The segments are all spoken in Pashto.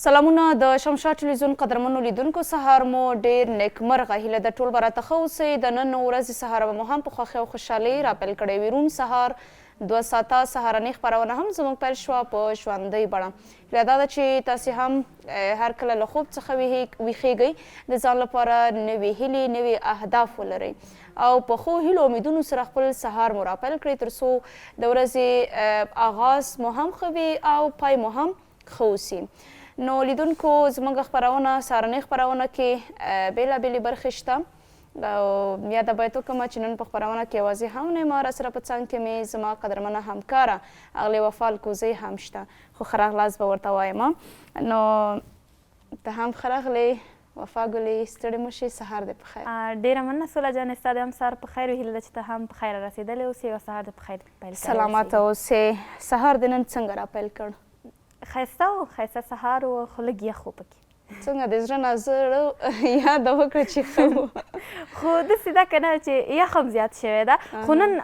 سلامونه د شمشاد ټلویزیون قدرمنو لیدونکو سهار مو ډیر نیکمرغه هیله د ټول به راته ښه اوسئ د نن ورځې سهار به مو هم په خوښۍ او خوشحالۍ راپیل کړی وي روم سهار 2 ساعته سهارنۍ خپرونه هم زموږ پیل شوه په ژوندۍ بڼه هیله دا ده چې تاسې هم هر کله له خوب څخه ویښیږئ د ځان لپاره نوې هیلې نوې اهداف ولرئ او په ښو هیلو امیدونو سره خپل سهار مو راپیل کړئ ترڅو د ورځې آغاز مو هم ښه وي او پای مو هم ښه اوسي نو لیدونکو زموږ خپرونه سهارنۍ خپرونه کې بېلابېلې برخې شته او یاده باید وکړم چې نن په خپرونه کې یوازې هم نه یم راسره په څنګ کې مې زما قدرمنه همکاره اغلې وفا الکوزۍ هم شته خو ښه راغلاست به ورته وایم نو ته هم ښه راغلې وفا ګلې ستړې مه شې سهار دې په خیر ډېره مننه سوله جانې ستا د هم سهار په خیر وي هیله ده چې ته هم په خیر رسېدلی اوسې او سهار دې په خیر پیل سلامته اوسې سهار دې نن څنګه راپیل کړ ښایسته و ښایسته سهار و خو لږ یخ و پکې څنګه د زړه نه زړه یاده وکړه چې ښه و خو داسې ده که نه چې یخ هم زیات شوی ده خو نن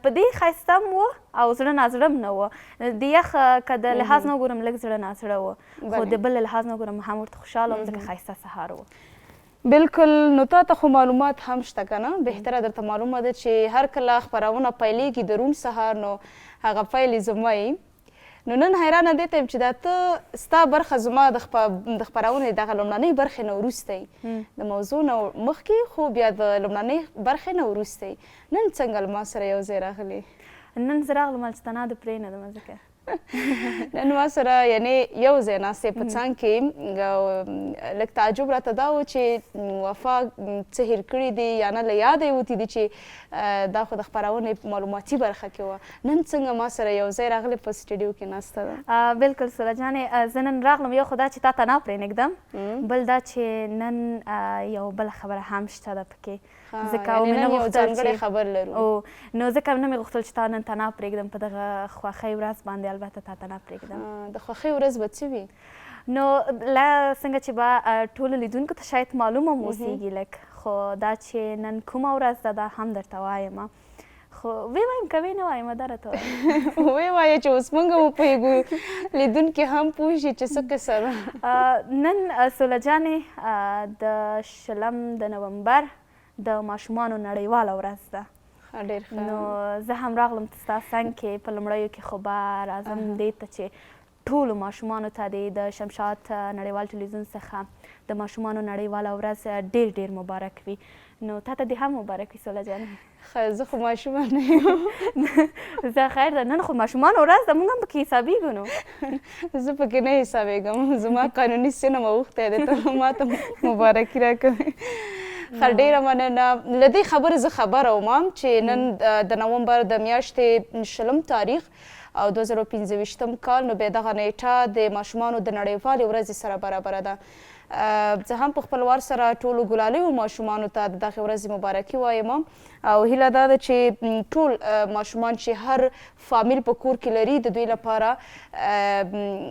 په دې ښایسته هم و او زړه نازړه هم نه و د یخ که د لحاظ نه وګورم لږ زړه نازړه و خو د بل لحاظ نه وګورم هم ورته خوشحاله وم ځکه ښایسته سهار و بلکل نو تا ته خو معلومات هم شته که نه بهتره درته معلومه ده چې هر کله خپرونه پیلېږي د روم سهار نو هغه پیل یې زما یي نو نن حیرانه دې ته یم چې دا ته ستا برخه زما د خپرونې دغه لومړنۍ برخې نه وروسته د موضوع نه مخکې خو بیا د لومړنۍ برخې نه وروسته نن څنګه له ما سره یو ځای راغلې نن زه راغلم هلته ته ناده پرې نه ده ځکه نن ما سره یعنې یو ځای ناستې په څنګ کې لږ تعجب راته دا و چې وفا څه هېر کړي دي یا نه له یاده یې وتي دي چې دا خو د خپرونې معلوماتي برخه کې وه نن څنګه ما سره یو ځای راغلې په سټډیو کې ناسته ده بلکل سوله جانې زه نن راغلم یو خو دا چې تا ته نه پرېنږدم بل دا چې نن یو بله خبره هم شته ده پکې ځکه مې نه غوښتل ځانګړی خبر لرو نو ځکه نه مې غوښتل چې تا نن ته نه پرېږدم په دغه خوښۍ ورځ باندې البته تا ته نه پرېږدم د خوښۍ ورځ به څه وي نو څنګه چې به ټولو لیدونکو ته شاید معلومه هم اوسېږي لږ خو دا چې نن کومه ورځ ده دا هم درته وایم خو وی وایم که وی نه وایم دا راته وایم وی وایه چې اوس موږ هم وپوهېږو لیدونکي هم پوه شي چې څه کیسه ده نن سوله جانې د 20 د نومبر د ماشومانو نړیواله ورځ ده ډېر ښه نو زه هم راغلم ستا څنګ کې په لومړیو کې خو به راځم دې ته چې ټولو ماشومانو ته د شمشاد نړیوال ټلویزیون څخه د ماشومانو نړیواله ورځ ډېر ډېر مبارک وي نو تا ته دې هم مبارک وي سوله جانې زه خو ماشومه نه یم زه خیر ده نن خو ماشومانو ورځ ده موږ هم پکې حسابېږو نو زه پکې نه حسابېږم زما قانوني سن اوښتی دی ته ما ته مبارکي راکوې ښه ډېره مننه له دې خبرې زه خبره وم چې نن د نومبر د میاشتې 20 تاریخ او 2025 کال نو بیا دغه نیټه د ماشومانو د نړیوالې ورځې سره برابره ده زه هم په خپل وار سره ټولو ګلالیو ماشومانو ته د دغې ورځې مبارکي وایم او هیله دا ده چې ټول ماشومان چې هر فامیل په کور کې لري د دوی لپاره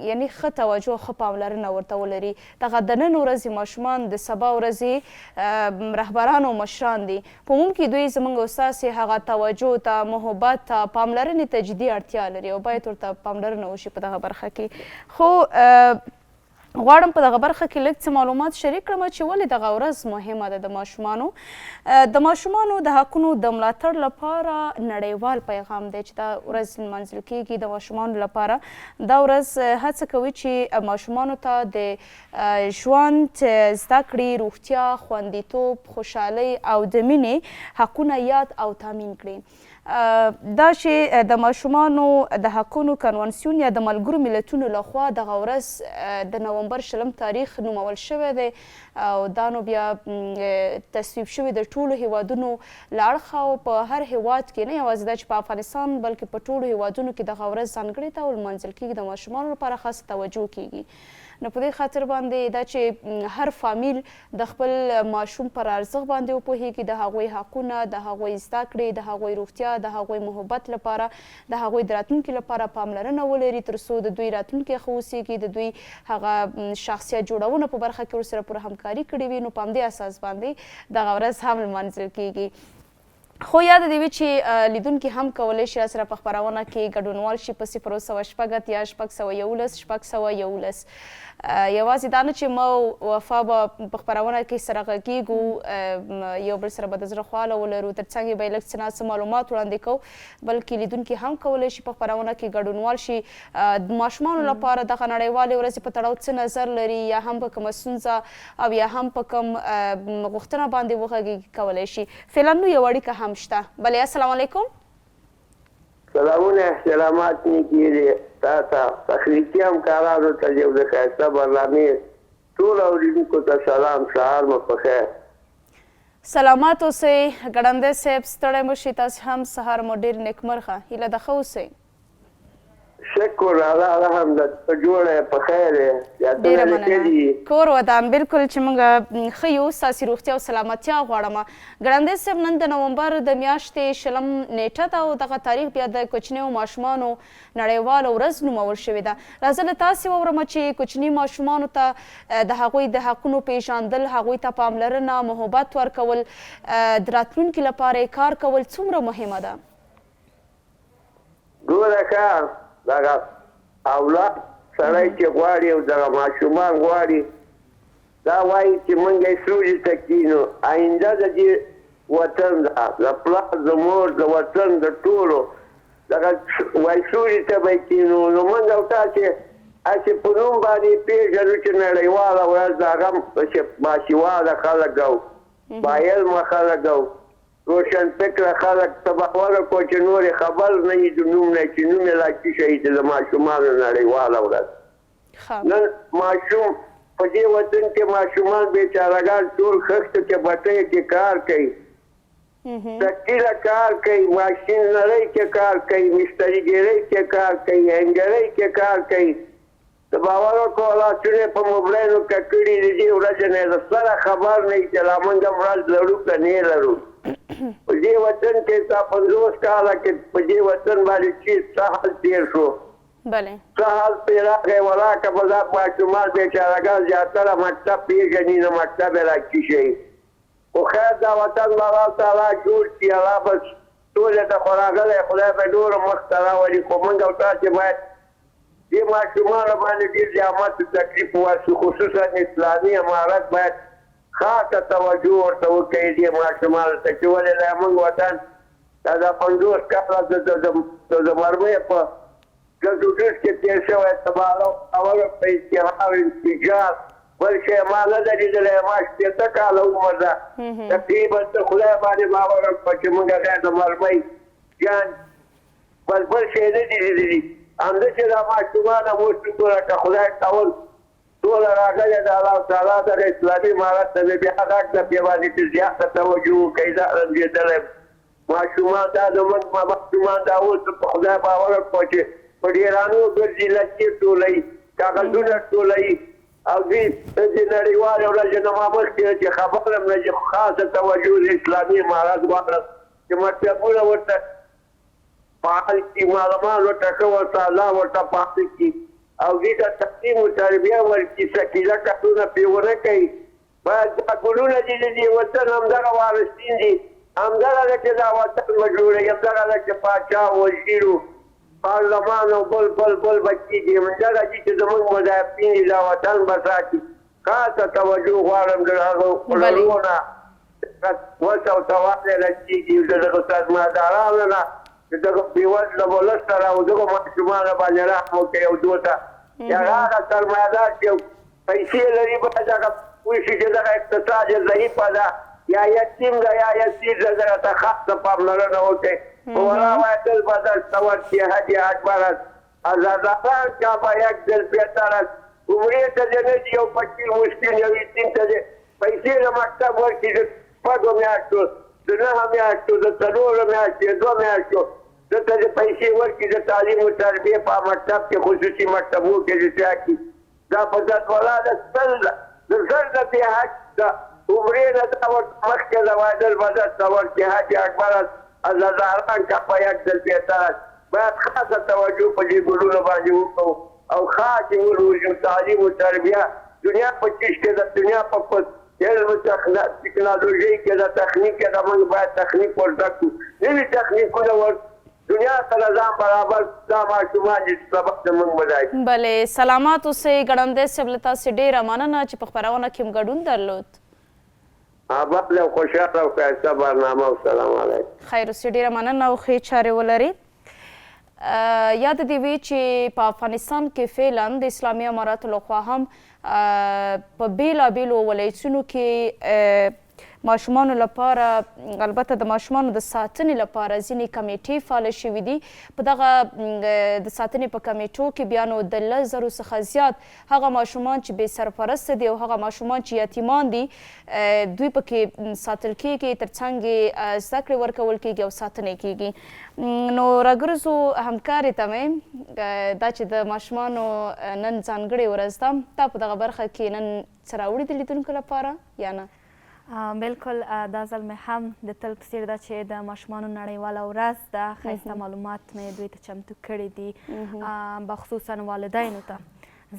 یعنې ښه توجه او ښه پاملرنه ورته ولري دغه د نن ورځې ماشومان د سبا ورځې رهبران او مشران دي په عموم کې دوی زموږ او ستاسې هغه توجه ته محبت ته پاملرنې ته جدي اړتیا لري او باید ورته پاملرنه وشي په دغه برخه کې خو غواړم په دغه برخه کې لږ څه معلومات شریک کړم چې ولې دغه ورځ مهمه ده د ماشومانو د حقونو د ملاتړ لپاره نړیوال پیغام دی چې دا ورځ لمانځل کیږي د ماشومانو لپاره دا ورځ هڅه کوي چې ماشومانو ته د ژوند زده کړې روغتیا خوندیتوب خوشحالۍ او د مینې حقونه یاد او تامین کړي دا چې د ماشومانو د حقونو کنوانسیون یا د ملګرو ملتونو لخوا دغه ورځ د نومبر 20 تاریخ نومول شوی دی او دا نو بیا تصویب شوی د ټولو هیوادونو له اړخه او په هر هیواد کې نه یوازې دا چې په افغانستان بلکې په ټولو هیوادونو کې دغه ورځ ځانګړې ته ولمانځل کیږي د ماشومانو لپاره خاصه توجه کیږي نو په دې خاطر باندې دا چې هر فامیل د خپل ماشوم پر ارزښت باندې وپوهېږي د هغوی حقونه د هغوی زده کړې د هغوی روغتیا د هغوی محبت لپاره د هغوی د راتلونکي لپاره پاملرنه ولري ترڅو د دوی راتلونکی ښه اوسېږي د دوی هغه شخصیت جوړونه په برخه کې ورسره پوره همکاري کړې وي نو په همدې اساس باندې دغه ورځ هم لمانځل کیږي خو یاد دې وي چې لیدونکي هم کولی شي راسره په خپرونه کې ګډونوال شي په 010 یا 611 611. یوازې دا نه چې ما وفا به په خپرونه کې سره غږیږو، یو بل سره به د زړه خواله ولرو، تر څنګ یې به یې لږ څه ناڅه معلومات وړاندې کوو، بلکې لیدونکي هم کولی شي په خپرونه کې ګډونوال شي. د ماشومانو لپاره دغه نړیوالې ورځې په تړاو څه نظر لري، یا هم په کومه ستونزه او یا هم په کوم غوښتنه باندې وغږیږي کولی شي. فعلا نو یو اړیکه هم شته. بلې السلام علیکم. سلامونه احترامات نیکې دي تا ته تخلیقي همکارانو ته یو د ښایسته برنامې ټول اورېدونکو ته سلام، سهار مو په خیر. سلامات اوسئ ګړندی صاحب، ستړی مه شئ، تاسې هم سهار مو ډېر نیکمرغه، هیله ده ښه اوسئ. شکر الله الحمد په جوړه په خیر یې. ډېره مننه. کور ودان بالکل چې موږ ښه یو، ستاسې روغتیا او سلامتیا غواړم. ګړندی صاحب، نن د نومبر د میاشتې 20 نیټه ده او دغه تاریخ بیا د کوچنیو ماشومانو نړیواله ورځ نومول شوې ده. راځه له تاسې واورم چې کوچني ماشومانو ته د هغوی د حقونو پیژندل، هغوی ته پاملرنه، محبت ورکول، د راتلونکي لپاره کار کول څومره مهمه ده؟ ګوره ښه دغه اولاد سړی چې غواړي او دغه ماشومان غواړي، دا وایي چې موږ یې سولې ته کښېنو، آینده د دې وطن ده، د پلار د مور د وطن د ټولو دغه وایي سولې ته به یې کښېنو. نو موږ او تاسې هسې په نوم باندې پېژنو چې نړیواله ورځ د هغه باسواده خلک او باعلمه خلک او روشن فکره خلک ته باور وکړو چې نور یې خبر نه وي د نوم نه، چې نوم یې لا څه شی دی د ماشومانو نړیواله ورځ. نن ماشوم په دې وطن کې ماشومان بېچارهګان ټول خښتو کې بټیو کې کار کوي، تکیله کار کوي، ماشین نرۍ کې کار کوي، مستریګیرۍ کې کار کوي، انګرۍ کې کار کوي. د باور وکړو لاسونه یې په موبایلو کې کړي د دې ورځې نه د سره خبر نه وي چې لا موږ هم ورځ لرو که نه لرو. په دې وطن کې تا 50 کاله کې په دې وطن باندې چې څه حال تېر شو، څه حال پرې راغی، ولاکه به دا ماشومان بېچارهګان زیاتره مکتب پېژني نه مکتب یې راکړي شي. خو خیر دا وطن به الله تعالی جوړ کړي، الله به ټولې ته خو راغلی، خدای به نورو مخته راولي. خو موږ او تاسې باید دې ماشومانو باندې ډېر زحمت او تکلیف وواسو، خصوصا اسلامي امارت باید خاصه توجه ورته وکړي دې ماشومانو ته چې ولې لا موږ وطن دا 50 کاله د مرمۍ په ګزوډوس کې تېر شوی، تباله اوله په اشتهار انفجار، بل شی ما نه ده لیدلی. ما 60 کاله عمر ده، تقریبا د خدای باندې باور وکړه چې موږ هغه د مرمۍ جان بل شی نه دي لیدلي. همداسې دا ماشومان هم اوس ټوله که خدای کول ټوله راغلې د الله تعالی دغه اسلامي امارت ته بیا غږ ده پرې باندې چې زیاته توجه وکړي. دا رنځېدلی ماشومان دا زموږ ماشومان دا اوس په خدای باور وکړو چې په ډېرانو ګرځي، لچې ټولوي، کاغذونه ټولوي او دوی د نړیوالې ورځې نه ما مخکې چې خبر یم نه چې خاصه توجه د اسلامي امارت غواړم چې مکتبونه ورته فعال کړي، معلومان ورته ښه ورته الله ورته فعال کړي او دوی ته تعلیم او تربیه ورکړي، سکیله کارونه پرې ونه کوي. باید دا ګلونه دي د دې وطن همدغه وارثین دي، همدغه ده چې دا وطن به جوړوي، همدغه ده چې پاچا وزیر و پارلمان او بل به کېږي، همدغه دي چې زموږ مدافعین دي دا وطن به ساتي. خاصه توجه غواړم د هغو لرغونو وس او توالی رسېږي د دغه سازماندارانو نه چې دغه بېوزله ولس سره او دغه ماشومانو باندې رحم وکړي او دوی ته چې هغه سرمایهدار چې پیسې لري باید هغه پوه شي چې دغه اقتصاد یې ضعیفه ده یا یتیم ده یا یسیر ده، دغه ته خاصه پاملرنه وکړي. ولا باید البدر تورکي حج اکبر است ازاداران کا با یک دل بهتر است. عمرې ته دې نه دي یو فقیر مسکین یو یتیم ته دې پیسې د مکتب ورکړي د شپږو میاشتو د 9 میاشتو د 4 میاشتو د 2 میاشتو دته دې پیسې ورکړي د تعلیم او تربیې په مکتب کې خصوصي مکتبونو کې دې راکړي. دا په داسې ولاده سل د زر د دې حج د عمرې نه دا ورته مخکې د وایدل بدر ته ورکړي حج اکبر است ازاداران کا په یک دل بهتر است. باید خاصه توجه په دې ګلونو باندې وکړو او خاص یې وروزو تعلیم او تربیه. دنیا په چیش کې د دنیا په علم ټکنالوژۍ کې د تخنیک کې د موږ باید تخنیک ورزده کړو نوي تخنیکونه ور دنیا سره ځان برابر دا ماشومان چې سبق د موږ ودایي. بلې سلامات اوسئ ګړندی صاحب له تاسې ډېره مننه چې په خپرونه کې مو ګډون درلود. آباد او خوشحاله او ښایسته برنامه او سلام علیکم. خیر اوسئ ډېره مننه او ښې چارې ولرئ. یاد دې وي چې په افغانستان کې فعلا د اسلامي اماراتو لخوا هم په بېلابېلو ولایتونو کې ماشومانو لپاره البته د ماشومانو د ساتنې لپاره ځینې کمیټې فعاله شوي دي. په دغه د ساتنې په کمیټو کې بیا نو د 10,000 څخه زیات هغه ماشومان چې بې سرپرسته دي او هغه ماشومان چې یتیمان دي دوی پکې ساتل کیږي، ترڅنګ یې زده کړې ورکول کیږي او ساتنې کیږي. نو راګرځو همکارې ته مې دا چې د ماشومانو نن ځانګړې ورځ ده، تا په دغه برخه کې نن څه راوړي د لیدونکو لپاره یا نه؟ بلکل دا ځل مې هم د تل په څېر ده چې د ماشومانو نړیواله ورځ ده، ښایسته معلومات مې دوی ته چمتو کړي دي بخصوصا والدینو ته،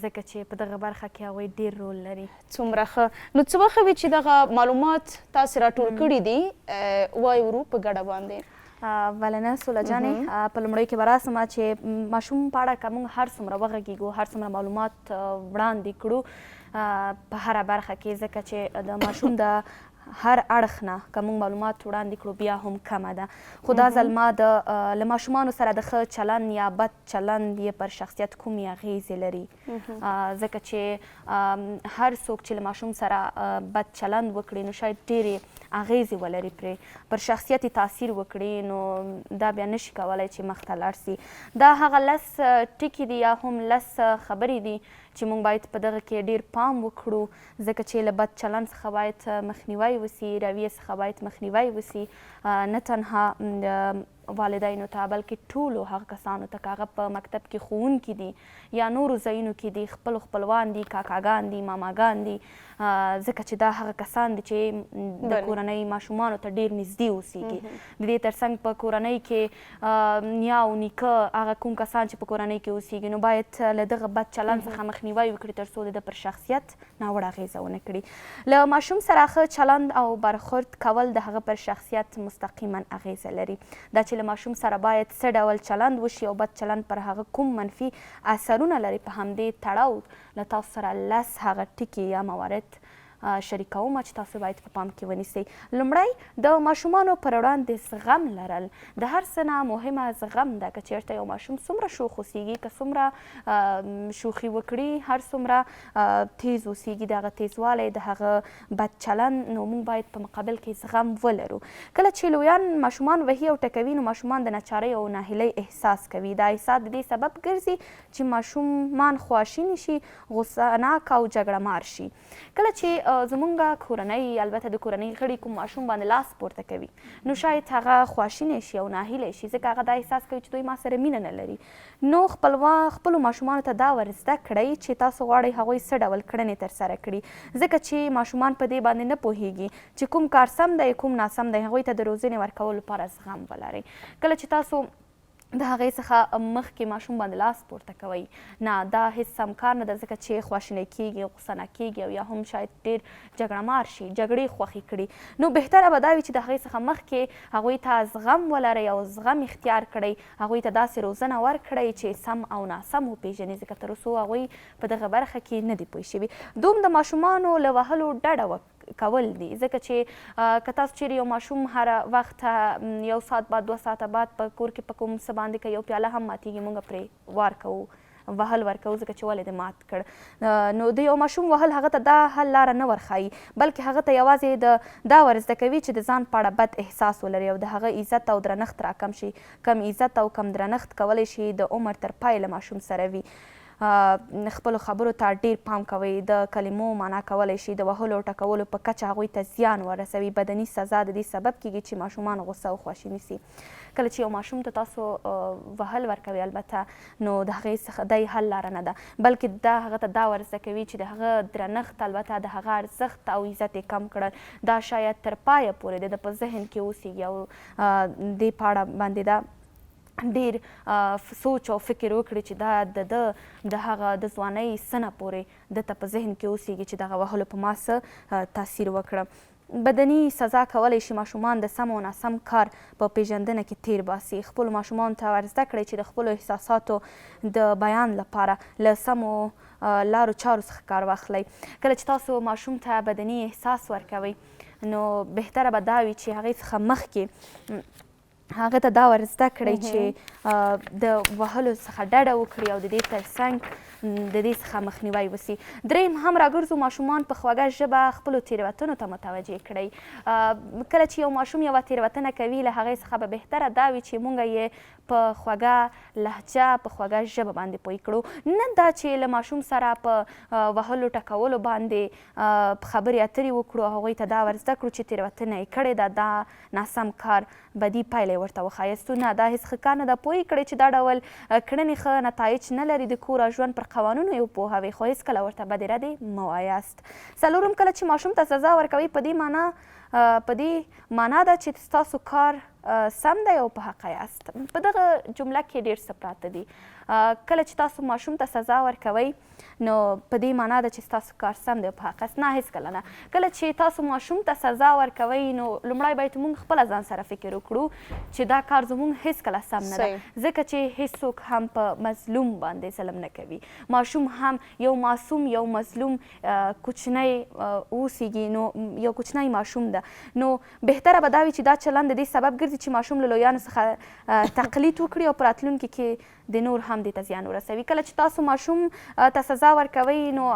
ځکه چې په دغه برخه کې هغوی ډېر رول لري. څومره ښه. نو څه وخت وي چې دغه معلومات تاسې راټول کړي دي وایي ورو په ګډه باندې؟ ولنه سوله جانې په لومړیو کې به راسمه چې ماشوم په اړه که موږ هر څومره وغږیږو، هر څومره معلومات وړاندې کړو په هره برخه کې، ځکه چې د ماشوم د هر اړخ نه که موږ معلومات وړاندې کړو بیا هم کمه ده. خو دا ځل ما له ماشومانو سره د ښه چلند یا بد چلند یې پر شخصیت کومې اغیزې لري، ځکه چې هر څوک چې له ماشوم سره بد چلند وکړي نو شاید ډېرې اغیزې ولري پرې، پر شخصیت یې تاثیر وکړي، نو دا بیا نشي کولی چې مخته لاړ سي. دا هغه 10 ټکي دي یا هم 10 خبرې دي چې موږ باید په دغه کې ډېر پام وکړو، ځکه چې له بد چلند څخه باید مخنیوی وسي، رویې څخه باید مخنیوی وسي، نه تنها والدینو ته بلکې ټولو هغه کسانو ته که هغه په مکتب کې ښوونکي دي یا نورو ځایونو کې دي، خپلو خپلوان دي، کاکاګان دي، ماماګان دي، ځکه چې دا هغه کسان دي چې د کورنۍ ماشومانو ته ډېر نږدې اوسېږي. د دې ترڅنګ په کورنۍ کې نیا او نیکه هغه کوم کسان چې په کورنۍ کې اوسېږي نو باید له دغه بد چلند څخه مخنیوی وکړي ترڅو د ده پر شخصیت ناوړه اغېزه ونه کړي. له ماشوم سره ښه چلند او برخورد کول د هغه پر شخصیت مستقیما اغېزه لري. دا چې له ماشوم سره باید څه ډول چلند وشي او بد چلند پر هغه کوم منفي اثرونه لري، په همدې تړاو له تاسو سره 10 هغه ټکي یا موارد شریکوم چې تاسو باید په پام کې ونیسئ. لومړی د ماشومانو پر وړاندې زغم لرل. د هر څه نه مهمه زغم ده. که چېرته یو ماشوم څومره شوخ اوسېږي، که څومره شوخي وکړي، هر څومره تیز اوسېږي، د هغه تیزوالی، د هغه بد چلند، نو موږ باید په مقابل کې زغم ولرو. کله چې لویان ماشومان وهي او ټکوي نو ماشومان د ناچارۍ او ناهیلۍ احساس کوي. دا احساس د دې سبب ګرځي چې ماشومان خواشیني شي، غوسهناک او جګړه مار شي. کله چې زمونږ کورنۍ، البته د کورنۍ غړي کوم ماشوم باندې لاس پورته کوي نو شاید هغه خواشینی شي او ناهیلی شي، ځکه هغه دا احساس کوي چې دوی ما سره مینه نه لري. نو خپلو ماشومانو ته دا ور زده کړئ چې تاسو غواړئ هغوی څه ډول کړنې ترسره کړي، ځکه چې ماشومان په دې باندې نه پوهیږي چې کوم کار سم دی کوم ناسم دی. هغوی ته د روزنې ورکولو لپاره زغم ولرئ. کله چې تاسو د هغې څخه مخکې ماشوم باندې لاس پورته کوئ، نه دا هېڅ سم کار نه ده، ځکه چې خواشینی کېږي، غوسه کېږي او یا هم شاید ډېر جګړه مار شي، جګړې خوښې کړي. نو بهتره به دا وي چې د هغې څخه مخکې هغوی ته زغم ولرئ او زغم اختیار کړئ، هغوی ته داسې روزنه ورکړئ چې سم او ناسم وپېژني، ځکه تر اوسه هغوی په دغه برخه کې نه دي پوه شوي. دوم د ماشومانو له وهلو ډډه کول دي، ځکه چې که تاسو چیرې یو ماشوم هر وخت 1 ساعت بعد 2 ساعته بعد په کور کې په کوم څه باندې که یو پیاله هم ماتېږي موږ پرې وار کوو، وهل ورکوو، ځکه چې ولې دې مات کړ. نو د یو ماشوم وهل هغه ته دا حل لاره نه ورښایي، بلکې هغه ته یوازې دا ور زده کوي چې د ځان په اړه بد احساس ولري او د هغه عزت او درنښت راکم شي. کم عزت او کم درنښت کولی شي د عمر تر پای له ماشوم سره وي. خپلو خبرو ته ډېر پام کوئ، د کلمو معنا کولی شي د وهلو او ټکولو په کچه هغوی ته زیان ورسوي. بدني سزا د دې سبب کیږي چې ماشومان غوسه او خواشیني سي. کله چې یو ماشوم ته تاسو وهل ورکوئ، البته نو د هغې څخه دی حل لاره نه ده، بلکې دا هغه ته دا ور زده کوي چې د هغه درنښت، البته د هغه ارزښت او عزت یې کم کړل. دا شاید تر پایه پورې د ده په ذهن کې اوسېږي او دې په اړه باندې دا ډیر سوچ او فکر وکړي چې دا د هغه د ځوانۍ څه نه پورې دته په ذهن کې اوسېږي چې دغه وهلو په ما څه تاثیر وکړه. بدني سزا کولی شي ماشومان د سم او ناسم کار په پیژندنه کې تیر باسي. خپلو ماشومانو ته ور زده کړئ چې د خپلو احساساتو د بیان لپاره له سمو لارو چارو څخه کار واخلئ. کله چې تاسو ماشوم ته بدني احساس ورکوئ نو بهتره به دا وي چې هغې څخه مخکې هغه ته دا ور زده کړئ چې د وهلو څخه ډډه وکړي او د دې ترڅنګ د دې څخه مخنیوی وسي. دریم هم راګرځو ماشومان په خوږه ژبه خپلو تېروتنو ته متوجه کړئ. کله چې یو ماشوم یوه تېروتنه کوي له هغې څخه به بهتره دا وي چې موږ یې په خوږه لهجه په خوږه ژبه باندې پوه کړو، نه دا چې له ماشوم سره په وهلو ټکولو باندې خبرې اترې وکړو او هغوی ته دا ور زده کړو چې تېروتنه یې کړې ده، دا ناسم کار بدي پایله ورته وښایستو. نه دا هېڅ ښه کار نه ده. پوه یې کړئ چې دا ډول کړنې ښه نتایج نه لري، د کور او ژوند پر قوانونو یې وپوهوئ خو هېڅکله ورته بدې ردې مه وایاست. څلورم، کله چې ماشوم ته سزا ورکوئ په دې معنا ده چې ستاسو کار سم دی او په حقه یاست. په دغه جمله کې ډېر څه پراته دي. کله چې تاسو ماشوم ته سزا ورکوئ نو په دې معنا ده چې ستاسو کار سم دی او په حقه است. نه هېڅکله نه. کله چې تاسو ماشوم ته سزا ورکوئ نو لومړی باید موږ خپله ځان سره فکر وکړو چې دا کار زموږ هېڅکله سم نه ده، ځکه چې هېڅوک هم په مظلوم باندې ظلم نه کوي. ماشوم هم یو معصوم یو مظلوم کوچنی اوسیږي، نو یو کوچنی ماشوم ده، نو بهتره به دا وي چې دا چلند د دې سبب ګرځي چې ماشوم له لویانو څخه تقلید وکړي او په راتلونکي کې د نور هم دې ته زیان ورسوي. کله چې تاسو ماشوم ته سزا ورکوئ نو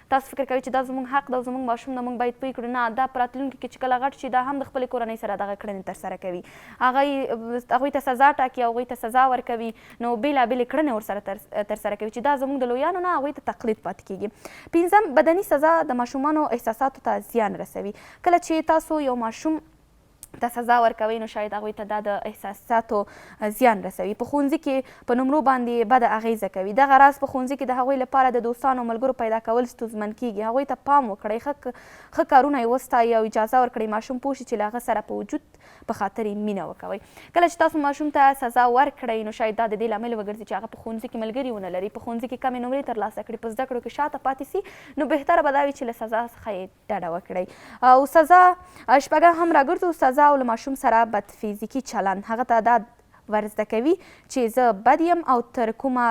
تاسو فکر کوئ چې دا زموږ حق ده او زموږ ماشوم ده، موږ باید پوه کړو نه، دا په راتلونکي کې چې کله غټ شي دا هم د خپلې کورنۍ سره دغه کړنې ترسره کوي، هغوی ته سزا ټاکي او هغوی ته سزا ورکوي، نو بېلابېلې کړنې ورسره ترسره کوي چې دا زموږ د لویانو نه هغوی ته تقلید پاتې کېږي. پنځم، بدني سزا د ماشومانو احساساتو ته زیان رسوي. کله چې تاسو یو ماشوم ته سزا ورکوئ نو شاید هغوی ته دا د احساساتو زیان رسوي. په ښوونځي کې په نمرو باندې بده اغیزه کوي. دغه راز په ښوونځي کې د هغوی لپاره د دوستانو او ملګرو پیدا کول ستونزمن کېږي. هغوی ته پام وکړئ، ښه کارونه یې وستایئ او اجازه ورکړئ ماشوم پوه شي چې له هغه سره په وجود په خاطر یې مینه وکوئ. کله چې تاسو ماشوم ته سزا ورکړئ نو شاید دا د دې لامل وګرځي چې هغه په ښوونځي کې ملګري ونه لري، په ښوونځي کې کمې نمرې ترلاسه کړي، په زده کړو کې شاته پاتې سي، نو بهتره به دا وي چې له سزا څخه یې ډډه وکړئ. او سزا شپږم هم راګرځو سزا او له ماشوم سره بد فیزیکي چلند. هغه ته دا ور زده کوي چې زه بد یم او تر کومه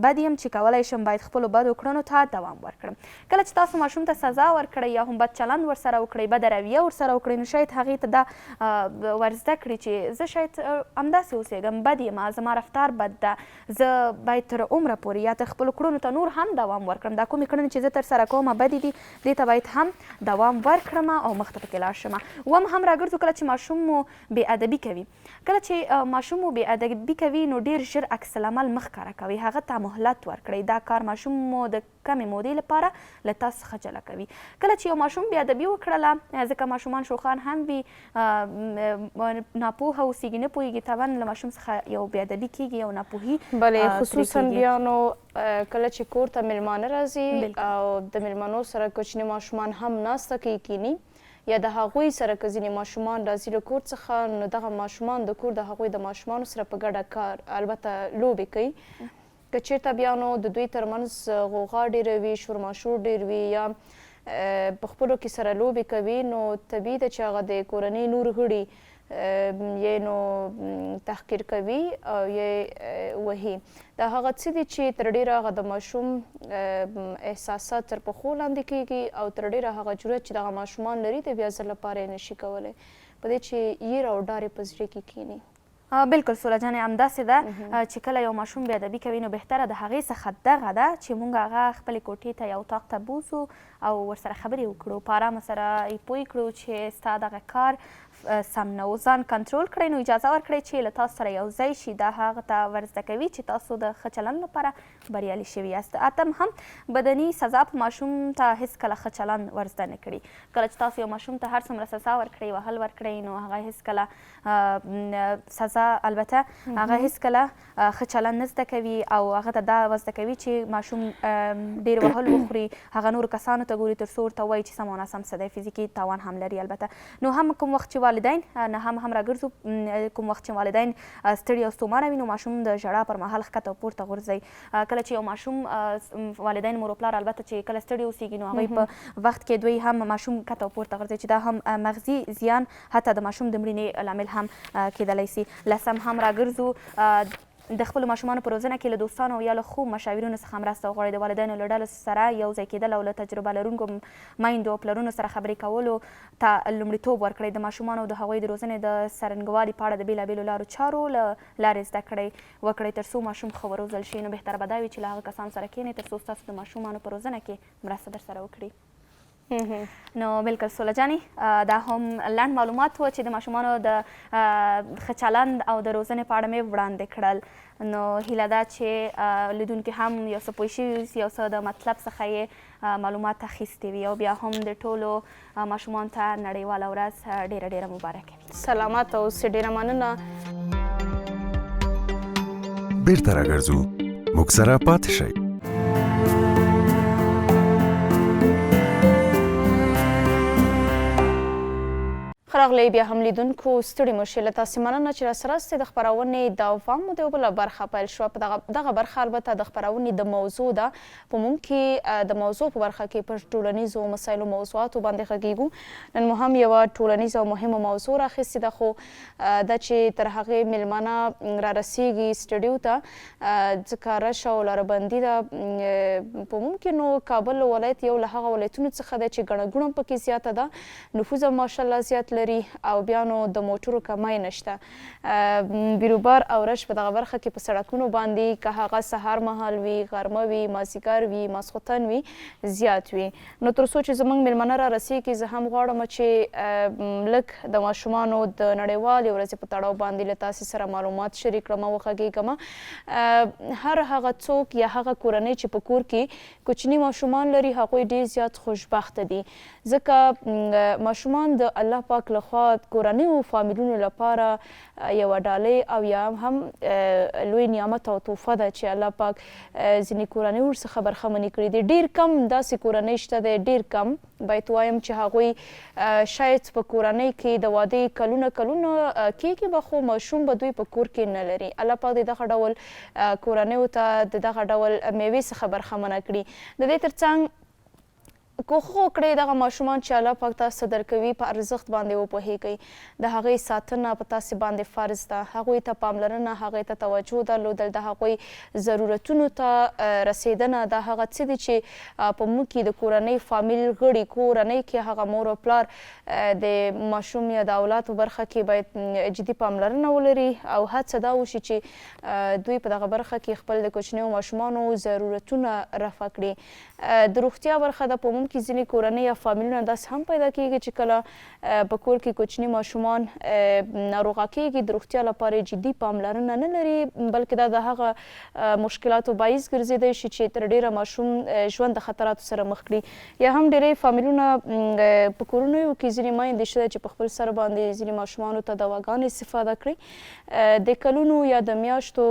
بد یم چې کولی شم باید خپلو بدو کړنو ته دوام ورکړم. کله چې تاسو ماشوم ته سزا ورکړئ یا هم بد چلند ورسره وکړئ، بده رویه ورسره وکړئ، نو شاید هغې ته دا ور زده کړي چې زه شاید همداسې اوسېږم، بد یم، زما رفتار بد ده، زه باید تر عمره پورې یا تر خپلو کړنو ته نور هم دوام ورکړم. دا کومې کړنې چې زه ترسره کوم بدې دي، دې ته باید هم دوام ورکړم او مخته پکې لاړ شم. اووم هم راګرځو کله چې ماشوم مو بې ادبي کوي. کله چې ماشوم مو بې ادبي کوي نو ډېر ژر عکس العمل مه ښکاره کوئ، هغه ته مهلت ورکړئ. دا کار ماشوم مو د کمې مودې لپاره له تاسو څخه جلا کوي. کله چې یو ماشوم بې ادبي وکړله، ځکه ماشومان شوخان هم وي، ناپوهه اوسېږي، نه پوهېږي، طبعا له ماشوم څخه یو بې ادبي کېږي او ناپوهي بلې خصوصا بیا نو کله چې کور ته میلمانه راځي او د میلمنو سره کوچني ماشومان هم ناسته کوي کیني، یا د هغوی سره که ځینې ماشومان راځي له کور څخه، نو دغه ماشومان د کور د هغوی د ماشومانو سره په ګډه کار البته لوبې کوي. که چېرته بیا نو د دوی ترمنځ غوغا ډېره وي، شورماشور ډېر وي، یا په خپلو کې سره لوبې کوي، نو طبیعي ده چې هغه د کورنۍ نور غړي یې نو تحقیر کوي او یې وهي. دا هغه څه دي چې تر ډېره هغه د ماشوم احساسات تر پښو لاندې کېږي او تر ډېره هغه جرأت چې دغه ماشومان لري د بیا ځل لپاره یې نشي کولی، په دې چې یېره او ډارې په زړه کې کښېني. بلکل سوله جانې، همداسې ده چې کله یو ماشوم بې ادبي کوي نو بهتره د هغې څخه دغه ده چې موږ هغه خپلې کوټې ته یا اتاق ته بوځو او ورسره خبرې وکړو، په ارامه سره یې پوه کړو چې ستا دغه کار سم نه و، ځان کنټرول کړئ، نو اجازه ورکړئ چې له تاسو سره یو ځای شي. دا هغه ته ور زده کوي چې تاسو د ښه چلند لپاره بریالي شوي یاست. اتم هم بدني سزا په ماشوم ته هېڅکله ښه چلند ور زده نه کړي. کله چې تاسو یو ماشوم ته هر څومره سزا ورکړئ، وهل ورکړئ، نو هغه هېڅکله سزا البته هغه هېڅکله ښه چلند نه زده کوي او هغه ته دا ور زده کوي چې ماشوم ډېر وهل وخوري، هغه نورو کسانو ته ګوري ترڅو ورته ووایي چې سم او ناسم څه دی، فزیکي تاوان هم لري البته. نو هم کوم وخت چې والدین نه هم راګرځو کوم وخت چې والدین ستړي او ستومانه وي نو ماشوم د ژړا پر مهال ښکته او پورته غورځوي. کله چې یو ماشوم والدین مور او پلار البته چې کله ستړي اوسېږي نو هغوی په وخت کې دوی هم ماشوم ښکته او پورته غورځوي چې دا هم مغزي زیان حتی د ماشوم د مړینې لامل هم کیدلی سي. لسم هم راګرځو د خپلو ماشومانو په روزنه کې له دوستانو او یا له ښو مشاورینو څخه مرسته وغواړئ. د والدینو له ډلو سره یو ځای کېدل او له تجربه لرونکو میندو او پلرونو سره خبرې کولو ته لومړیتوب ورکړئ. د ماشومانو د هغوی د روزنې د څرنګوالي په اړه د بېلابېلو لارو چارو له لارې زده کړئ وکړئ ترڅو ماشوم ښه وروزل شي. نو بهتره به دا وي چې له هغه کسانو سره کښېنئ ترڅو ستاسو د ماشومانو په روزنه کې مرسته در سره وکړي. نو بلکل سوله جانې دا هم لنډ معلومات و چې د ماشومانو د ښه چلند او د روزنې په اړه مې وړاندې کړل. نو هیله ده چې لیدونکي هم یو څه پوه شوي اوسي، یو څه د مطلب څخه یې معلومات اخیستي وي او بیا هم د ټولو ماشومانو ته نړیواله ورځ ډېره ډېره مبارکه وي. سلامت اوسئ، ډېره مننه. بیرته راګرځو، موږ سره پاتې شئ. ښه راغلی بیا هم لیدونکو، ستړي مو شئ. له تاسې مننه چې راسره یاستئ. د خپرونې دوام مو د یو بله برخه پیل شوه. په دغه برخه البته د خپرونې د موضوع ده. په موږ کې د موضوع په برخه کې پر ټولنیزو مسایلو موضوعاتو باندې غږیږو. نن مو هم یوه ټولنیزه او مهمه موضوع راخیستې ده، خو دا چې تر هغې میلمانه رارسیږي سټډیو ته ځکه رش او لارهبندي ده په موږ کې. نو کابل ولایت یو له هغه ولایتونو څخه دی چې ګڼه ګوڼه پکې زیاته ده، نفوذ هم ماشاءالله زیات لري او بیا نو د موټرو کمی نشته. بیروبار او رش په دغه برخه کې په سړکونو باندې که هغه سهار مهال وي، غرمه وي، مازدیګر وي، ماسخوتن وي، زیات وي. نو تر څو چې زموږ میلمانه را رسیږي زه هم غواړم چې لږ د ماشومانو د نړیوالې ورځې په تړاو باندې له تاسې سره معلومات شریک کړم او وغږېږم. هر هغه څوک یا هغه کورنۍ چې په کور کې کوچني ماشومان لري هغوی ډېر زیات خوشبخته دي، ځکه ماشومان د الله پاک لخوا کورنۍ او فامیلونو لپاره یوه ډالۍ او یا هم لوی نعمت او تحفه ده چې الله پاک ځینې کورنۍ ورڅخه برخمنې کړي دي. ډېر کم داسې کورنۍ شته دی، ډېر کم باید ووایم چې هغوی شاید په کورنۍ کې د واده کلونه کېږي به خو ماشوم به دوی په کور کې نه لري. الله پاک د دغه ډول کورنیو ته د دغه ډول میوې څخه برخمنه کړي. د دې ترڅنګ کوښښ وکړئ دغه ماشومان چې الله پاک تاسو ته درکوي په ارزښت باندې وپوهیږئ. د هغوی ساتنه په تاسې باندې فرض ده، هغوی ته پاملرنه، هغوی ته توجه درلودل، د هغوی ضرورتونو ته رسیدنه دا هغه څه دي چې په موږ کې د کورنۍ فامیل غړي کورنۍ کې هغه مور او پلار د ماشوم یا د اولاد په برخه کې باید جدي پاملرنه ولري او هڅه دا وشي چې دوی په دغه برخه کې خپل د کوچنیو ماشومانو ضرورتونه رفع کړي. د روغتیا برخه ده. په موږ کې ځینې کورنۍ یا فامیلونه داسې هم پیدا کېږي چې کله په کور کې کوچني ماشومان ناروغه کېږي د روغتیا لپاره جدي پاملرنه نه لري، بلکې دا د هغه مشکلاتو باعث ګرځېدی شي چې تر ډېره ماشوم ژوند د خطراتو سره مخ کړي. یا هم ډېری فامیلونه په کورنیو کې ځینې میندې شته چې په خپل سر باندې ځینې ماشومانو ته دواګانې استفاده کړي. د کلونو یا د میاشتو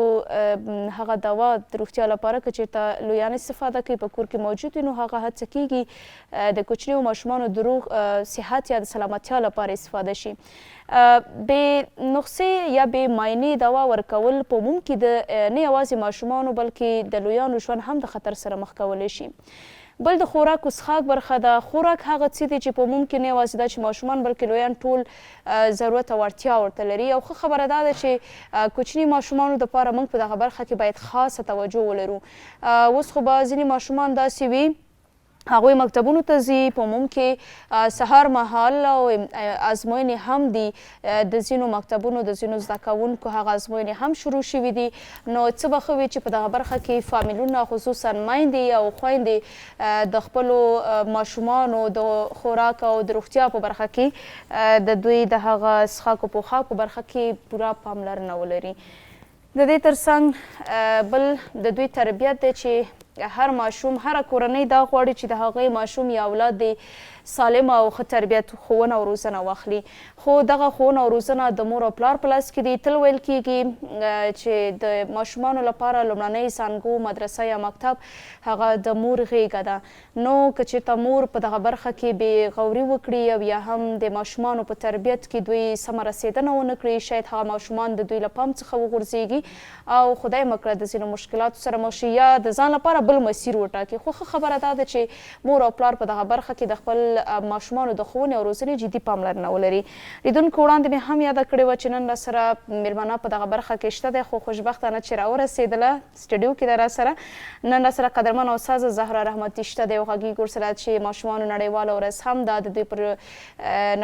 هغه دوا د روغتیا لپاره که چېرته لویان استفاده کوي په کور کې موجود وي نو هغه هڅه کېږي د کوچنیو ماشومانو د روغ صحت یا د سلامتیا لپاره استفاده شي. بې نسخې یا بې معاینې دوا ورکول په موږ کې د نه یوازې ماشومانو بلکې د لویانو ژوند هم د خطر سره مخ کولی شي. بل د خوراک او څښاک برخه ده. خوراک هغه څه دی چې په موږ کې نه یوازې دا چې ماشومان بلکې لویان ټول ضرورت او اړتیا ورته لري. او ښه خبره دا ده چې کوچني ماشومانو دپاره موږ په دغه برخه کې باید خاصه توجه ولرو. اوس خو به ځینې ماشومان داسې وي هغوی مکتبونو ته ځي، په موږ کې سهار مهال او ازموینې هم دي د ځینو مکتبونو د ځینو زده کوونکو هغه ازموینې هم شروع شوي دي. نو څه به ښه وي چې په دغه برخه کې فامیلونه خصوصا میندې او خویندې د خپلو ماشومانو د خوراک او د روغتیا په برخه کې د دوی د هغه څښاک او پوښاک په برخه کې پوره پاملرنه ولري. د دې ترڅنګ بل د دوی تربیت دی چې هر ماشوم هر کورنۍ دا غواړي چې د هغوی ماشوم یا اولاد د سالم او ښه تربیت ښوونه او روزنه واخلي، خو دغه ښوونه او روزنه د مور او پلار په لاس کې دي. تل ویل کیږي چې د ماشومانو لپاره لومړنۍ زانګو مدرسه یا مکتب هغه د مور غېږه ده. نو که چېرته مور په دغه برخه کې بې غوري وکړي او یا هم د ماشومانو په تربیت کې دوی سمه رسېدنه ونه کړي، شاید هغه ماشومان د دوی له پام څخه وغورځېږي او خدای مه کړه د ځینو مشکلاتو سره مخ شي یا د ځان لپاره بل مسیر وټاکي. خو ښه خبره دا ده چې مور او پلار په دغه برخه کې د خپل ماشومانو د ښوونې او روزنې جدي پاملرنه ولري. لیدونکو وړاندې مې هم یاده کړې وه چې نن راسره مېلمانه په دغه برخه کې شته دی، خو خوشبختانه چې راورسېدله سټډیو کې ده راسره. نن راسره قدرمن او سازه زهرا رحمتي شته دی او غږیږي ورسره چې ماشومانو نړیواله ورځ هم ده، د دوی پر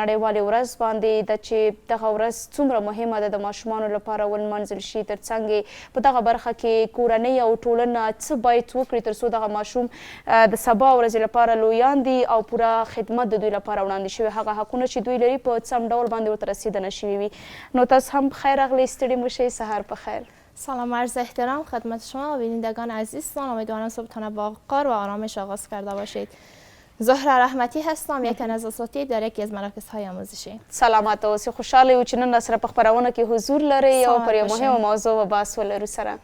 نړیوالې ورځ باندې ده چې دغه ورځ څومره مهمه ده د ماشومانو لپاره ونمانځل شي. ترڅنګ په دغه برخه کې کورنۍ او ټولنه څه باید وکړي ترڅو دغه ماشوم د سبا ورځې لپاره لویان دي او پوره خدمت د دوی لپاره وړاندې شوي هغه حقونه چې دوی لري په سم ډول باندې ورته رسېدنه شوي وي. نو تاسو هم بخیر راغلی، ستړي مه شئ، سهار په خیر. سلام عرض احترام خدمت شما و بینندگان عزیزتان. امیدوارم صبحتان با وقار و آرامش آغاز کرده باشید. زهرا رحمتی هستم، یک از اساتید در یکی از مراکزهای آموزشی. سلامت اوسئ، خوشحاله یو چې نن راسره په خپرونه کې حضور لرئ او پر یو مهمه موضوع و بحث ولرو سره.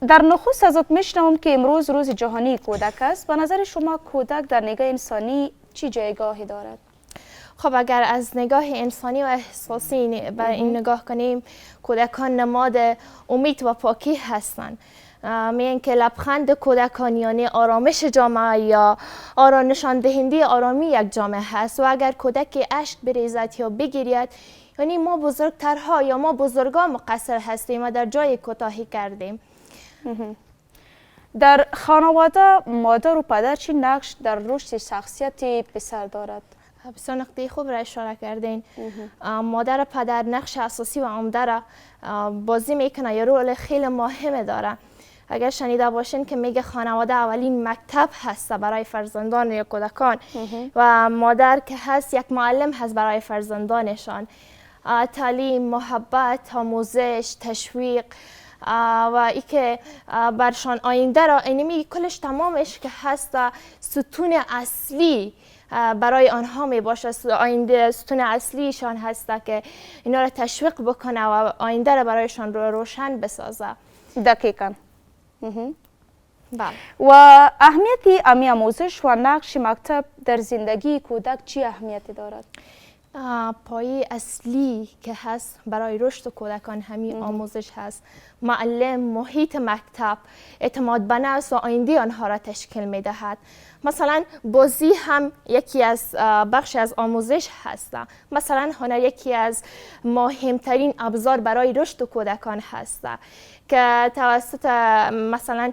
در نخست ازت میشنوم که امروز روز جهانی کودک است. به نظر شما کودک در نگاه انسانی چی جایگاهی دارد؟ خب اگر از نگاه انسانی و احساسی به این نگاه کنیم، کودکان نماد امید و پاکی هستند. میگن که لبخند کودکان یعنی آرامش جامعه یا نشان دهنده آرامی یک جامعه هست و اگر کودک اشک بریزد یا بگیرید یعنی ما بزرگترها یا ما بزرگان مقصر هستیم و در جای کوتاهی کردیم. در خانواده مادر و پدر چه نقش در رشد شخصیت پسر دارد؟ بسیار نقطه خوب را اشاره کردین. مادر و پدر نقش اساسی و عمده را بازی میکنه یا رول خیلی مهم داره. اگر شنیده باشین که میگه خانواده اولین مکتب هست برای فرزندان یا کودکان و مادر که هست یک معلم هست برای فرزندانشان. تعلیم، محبت، آموزش، تشویق و ای که برشان آینده را اینمی کلش تمامش که هست ستون اصلی برای آنها می باشه. آینده ستون اصلیشان هست که اینا را تشویق بکنه و آینده را برایشان روشن بسازه. دقیقاً. بله. و اهمیت امی آموزش و نقش مکتب در زندگی کودک چی اهمیتی دارد؟ پایه اصلی که هست برای رشد کودکان همین آموزش هست. معلم، محیط مکتب، اعتماد به نفس و آینده آنها را تشکیل می دهد. مثلا بازی هم یکی از بخش از آموزش هست. مثلا هنر یکی از مهمترین ابزار برای رشد کودکان هست که توسط مثلا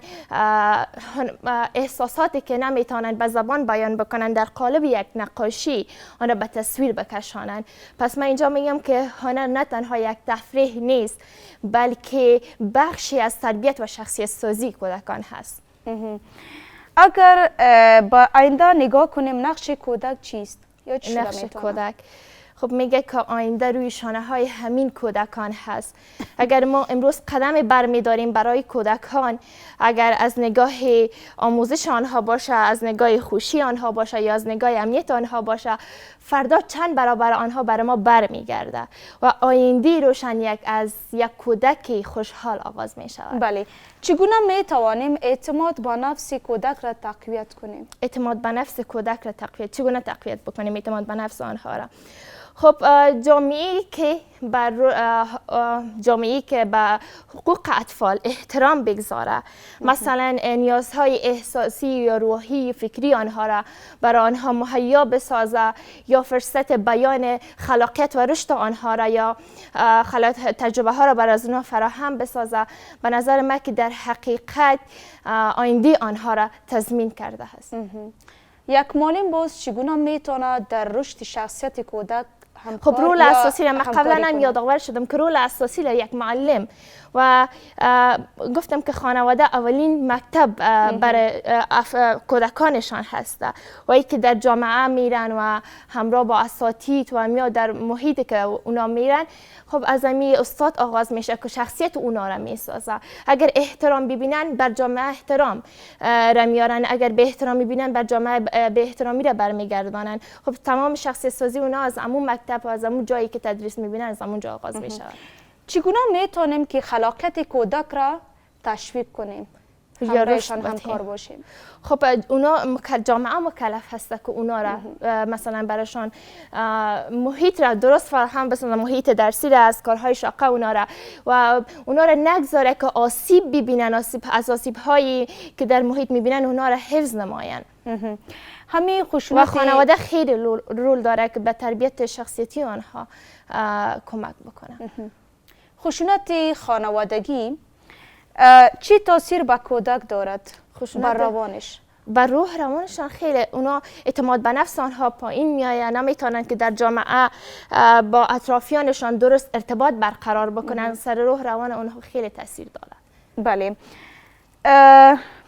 احساساتی که نمیتونن به زبان بیان بکنن در قالب یک نقاشی آن را به تصویر بکشانند. پس من اینجا میگم که هنر نه تنها یک تفریح نیست بلکه بخشی از تربیت و شخصیت سازی کودکان هست. اگر با آینده نگاه کنیم نقش کودک چیست؟ نقش کودک خب میگه که آینده روی شانه های همین کودکان هست. اگر ما امروز قدم برمیداریم برای کودکان، اگر از نگاه آموزش آنها باشه، از نگاه خوشی آنها باشه یا از نگاه امنیت آنها باشه، فردا چند برابر آنها برای ما برمیگرده و آینده روشن از یک کودک خوشحال آغاز می شود. بله. چگونه می توانیم اعتماد به نفس کودک را تقویت کنیم؟ اعتماد به نفس کودک را چگونه تقویت بکنیم اعتماد به نفس آنها را؟ خب جامعه‌ای که به حقوق اطفال احترام بگذاره، مثلا نیازهای احساسی یا روحی فکری آنها را برای آنها مهیا بسازه یا فرصت بیان خلاقیت و رشد آنها را یا تجربه ها را برای از آنها فراهم بسازه، به نظر من که در حقیقت آینده آنها را تضمین کرده است. یک معلم باز چگونه میتونه در رشد شخصیت کودک خب رول اساسی را من قبلا هم یادآور شدم که رول اساسی را یک معلم و گفتم که خانواده اولین مکتب برای کودکانشان هسته و ای که در جامعه میرن و همراه با اساتید و همیا در محیطی که اونا میرن خب از امی استاد آغاز میشه که شخصیت اونا را میسازه. اگر احترام ببینن بر جامعه احترام را میارن، اگر به احترام ببینن بر جامعه به احترامی را برمیگردانن. خب تمام شخصیت سازی اونا از همون مکتب و از همون جایی که تدریس میبینن از همون جا آغاز میشه. چگونه میتونیم که خلاقیت کودک را تشویق کنیم یا روشان همکار باشیم؟ خب اونا جامعه مکلف هسته که اونا را مثلا براشان محیط را درست فراهم بسازن، محیط درسی را از کارهای شاقه اونا را و اونا را نگذاره که آسیب ببینن، آسیب هایی که در محیط میبینن اونا را حفظ نماین. همین خشونت و خانواده خیلی رول داره که به تربیت شخصیتی آنها کمک بکنه. خشونت خانوادگی چی تاثیر به کودک دارد بر روانش؟ بر روانشان خیلی اونا اعتماد به نفس آنها پایین میآید، نمیتونن که در جامعه با اطرافیانشان درست ارتباط برقرار بکنن. سر روان اونها خیلی تاثیر دارد. بله.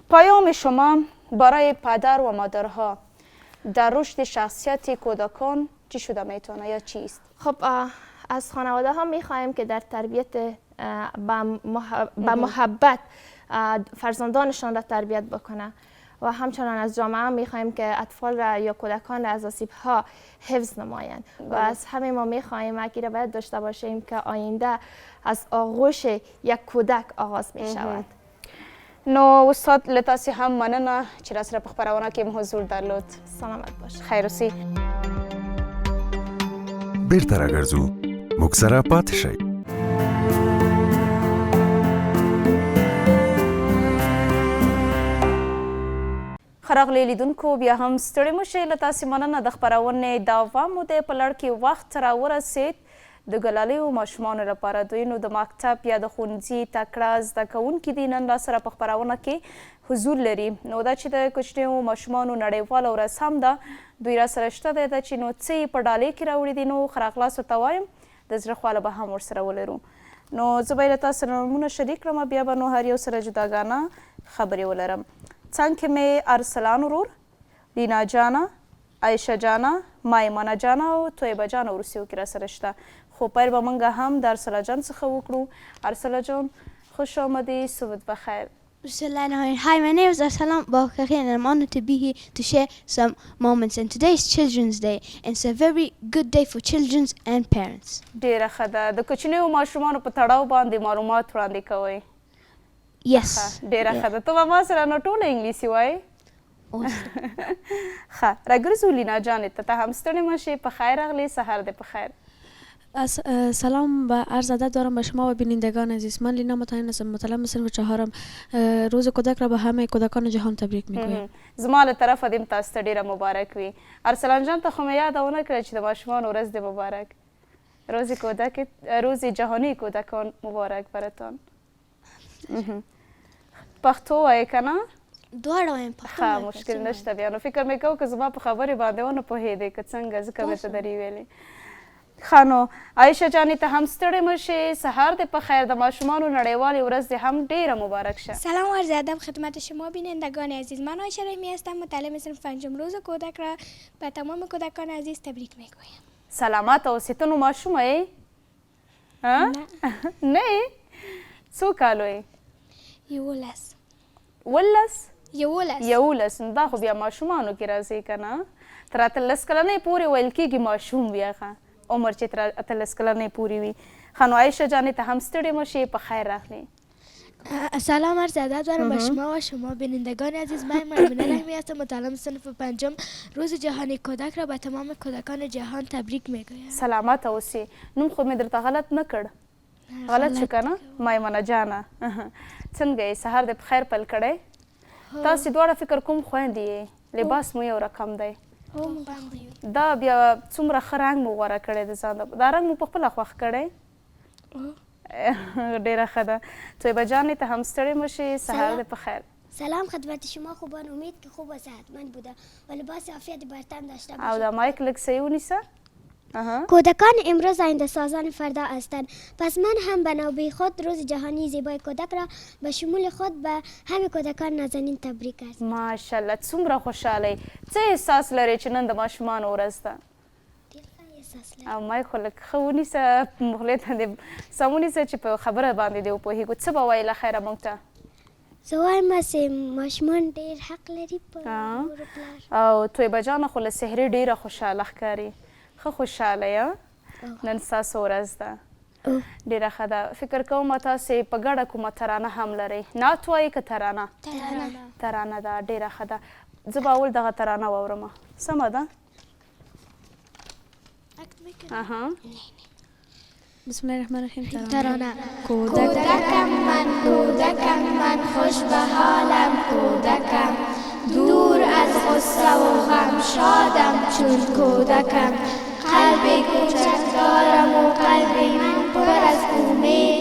پیام شما برای پدر و مادرها در رشد شخصیت کودکان چی شده میتونه یا چیست؟ خب از خانواده ها میخواهیم که در تربیت با محبت فرزندانشان را تربیت بکنه و همچنان از جامعه میخواهیم که اطفال را یا کودکان را از آسیب ها حفظ نمایند و از همه ما میخواهیم اکی را باید داشته باشیم که آینده از آغوش یک کودک آغاز میشود. نو استاد لتاسی هم مننه چې را سره په خپرونه کې حضور درلود. سلامت باش. خیر اوسئ. بیرته راګرځو موږ سره پاتې شئ. ښه راغلئ لیدونکو، بیا هم ستړي مه شئ. له تاسې مننه. د خپرونې دوام د په لړ کې وخت راورسید د ګلالیو ماشومانو لپاره. دوی نو د مکتب یا د ښوونځي تکړه زده کوونکي دي، نن را سره په خپرونه کې حضور لري. نو دا چې د کوچنیو ماشومانو نړیواله ورځ هم ده، دوی را سره شته دی چې نو څه یې په ډالۍ کې راوړي دي. نو ښه راغلاست ورته وایم، د زړه خواله به هم ورسره ولرو. نو زه به یې له تاسو سره نومونه شریک کړم، بیا به نو هر یو سره جداګانه خبرې ولرم. څنګه مې ارسلان ورور، لینا جانه، عایشه جانه، میمونه جانه او طیبه جانه وروستیو کې را سره شته. خو پیل به موږ هم د ارسلا جان څخه وکړو. ارسلا جان خوش آمدی، صبح بخیر. Hi, my name is Arsalan Bakari and I'm honored to be here to share some moments. And today is Children's Day and it's a very good day for children and parents. ډیره ښه ده. د کوچنیو ماشومانو په تړاو باندې معلومات وړاندې کوئ. Yes. ډیره ښه ده. ته به ما سره نو ټوله انګلیسي وایې؟ ښه راګرځو لینا جانې ته. ته هم ستړې مه شې. په خیر راغلی، سهار دې په خیر. سلام و عرض ادب دارم به شما و بینندگان عزیز. من لینا مطمئن هستم، متعلم صنف چهارم. روز کودک را به همه کودکان جهان تبریک میگویم. زما له طرفه دې تاسو ته ډیره مبارک وي. ارسلان جان ته خو مې یاده ونه کړه چې د ماشومانو ورځ دې مبارک. روز جهانی کودکان مبارک براتان. پښتو وایې که نه؟ دواړه وایم. ښه مشکل نشته. بیا نو فکر مې کوو که زما په خبرې باندې ونه پوهېدې که څنګه، ځکه مې ته درې ویلې. ښه نو عایشه جانې ته هم ستړې مه شې. سهار دې په خیر. د ماشومانو نړیوالې ورځ دې هم ډیره مبارک شه. سلام و عرض ادب خدمت شما بینندگان عزیز. من عایشه رحمی هستم، متعلم صنف پنجم. روز کودک را به تمام کودکان عزیز تبریک میگویم. سلامت اوسې. ته نو ماشومه یې؟ نه یې؟ څو کالو یې؟ 11. 11. دا خو بیا ماشومانو کې راځي که نه؟ تر 18 کلنۍ پورې ویل کېږي ماشوم وي هغه عمر چې تر 18 کلنۍ پورې وي. ښه نو عایشه جانې ته هم ستړې مه شې. په خیر راغلې. سلام عرض ادب دارم به شما و شما بینندگان عزیز. من میمونه رحمی هستم، متعلم صنف پنجم. روز جهانی کودک را به تمام کودکان جهان تبریک میگویم. سلامت اوسې. نوم خو مې درته غلط نه کړ؟ غلط شو که نه؟ میمونه جانه څنګه یې؟ سهار دې په خیر پیل کړی؟ تاسې دواړه فکر کوم خویندې یې، لباس مو یو رقم دی. دا بیا څومره ښه رنګ مو غوره کړی د ځان دا رنګ مو په خپله خوښ کړی؟ ډیره ښه ده. طیبه جانې ته هم ستړې مه شې. سهار دې په خیر. سلام خدمت شما خوبان، امید که خوب و صحتمند بوده و لباس عافیت بر تن داشته باشید. او دا مایک لږ صحیح ونیسه. کودکان امروز آینده سازان فردا هستند. پس من هم به نوبه خود روز جهانی زیبای کودک را به شمول خود به همه کودکان نازنین تبریک است. ماشاءالله څومره خوشحالی. څه احساس لري چې نن د ماشومانو ورځ ده؟ او ما یې خو لږ ښه ونیسه، خولې ته دې سم ونیسه چې په خبره باندې دې وپوهېږو. څه به وایې له خیره موږ ته؟ زه وایم چې ماشومان ډېر حق لري په مور و پلار. او طیبه جانه خو له سهرې ډېره خوشحاله ښکاري. ښه خوشحاله یې نن ستاسو ورځ ده. ډېره ښه ده. فکر کوم تاسې په ګډه کومه ترانه هم لرئ. نعت وایي که ترانه؟ ترانه ده. ډېره ښه ده. زه به اول دغه ترانه واورم. سمه ده؟ بسم الله الرحمن الرحیم. ترانه. کودکم من خوش به حالم، کودکم دور از غصه و غم شادم چون کودکم. قلب کوچک دارم و قلب من پر از امید،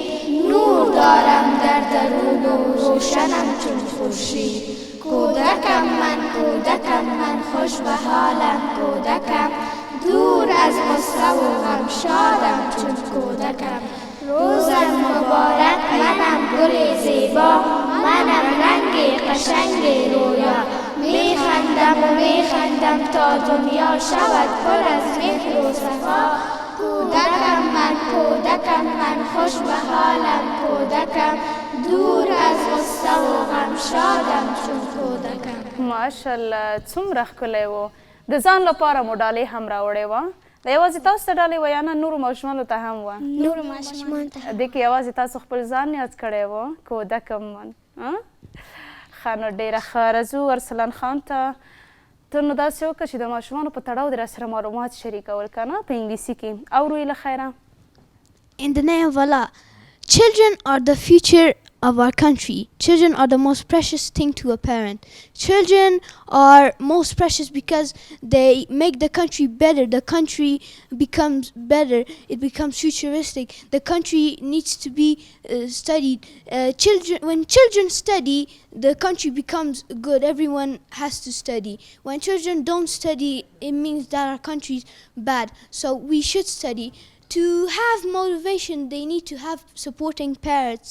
نور دارم در درون و روشنم چون خورشید. کودکم من خوش به حالم، کودکم دور از غصه و غم شادم چون کودکم. روزم مبارک، منم گل زیبا، منم رنگ قشنگ رویا. میخندم تا دنیا شود پر از مهر و صفا. کودکم من خوش به حالم، کودکم دور از غصه و غم شادم چون کودکم. ماشاءالله څومره ښکلی و. د ځان لپاره مو ډالۍ هم راوړې وه. د یوازې تاسو ته ډالۍ وه یا نه نورو ماشومانو ته هم وه؟ نورو ماشومانو ته. دې کې یوازې تاسو خپل ځان یاد کړی و. کودکم من. ښه نو ډېره ښه. راځو ارسلان خان ته. ته نو داسې وکړه چې د ماشومانو په تړاو دې راسره معلومات شریکول که نه په انګلیسي کې. اورو یې له خیره. In the name of Allah, children are the future of our country. Children are the most precious thing to a parent. Children are most precious because they make the country better. The country becomes better. It becomes futuristic. The country needs to be studied. When children study, the country becomes good. Everyone has to study. When children don't study, it means that our country is bad. So we should study. To have motivation, they need to have supporting parents,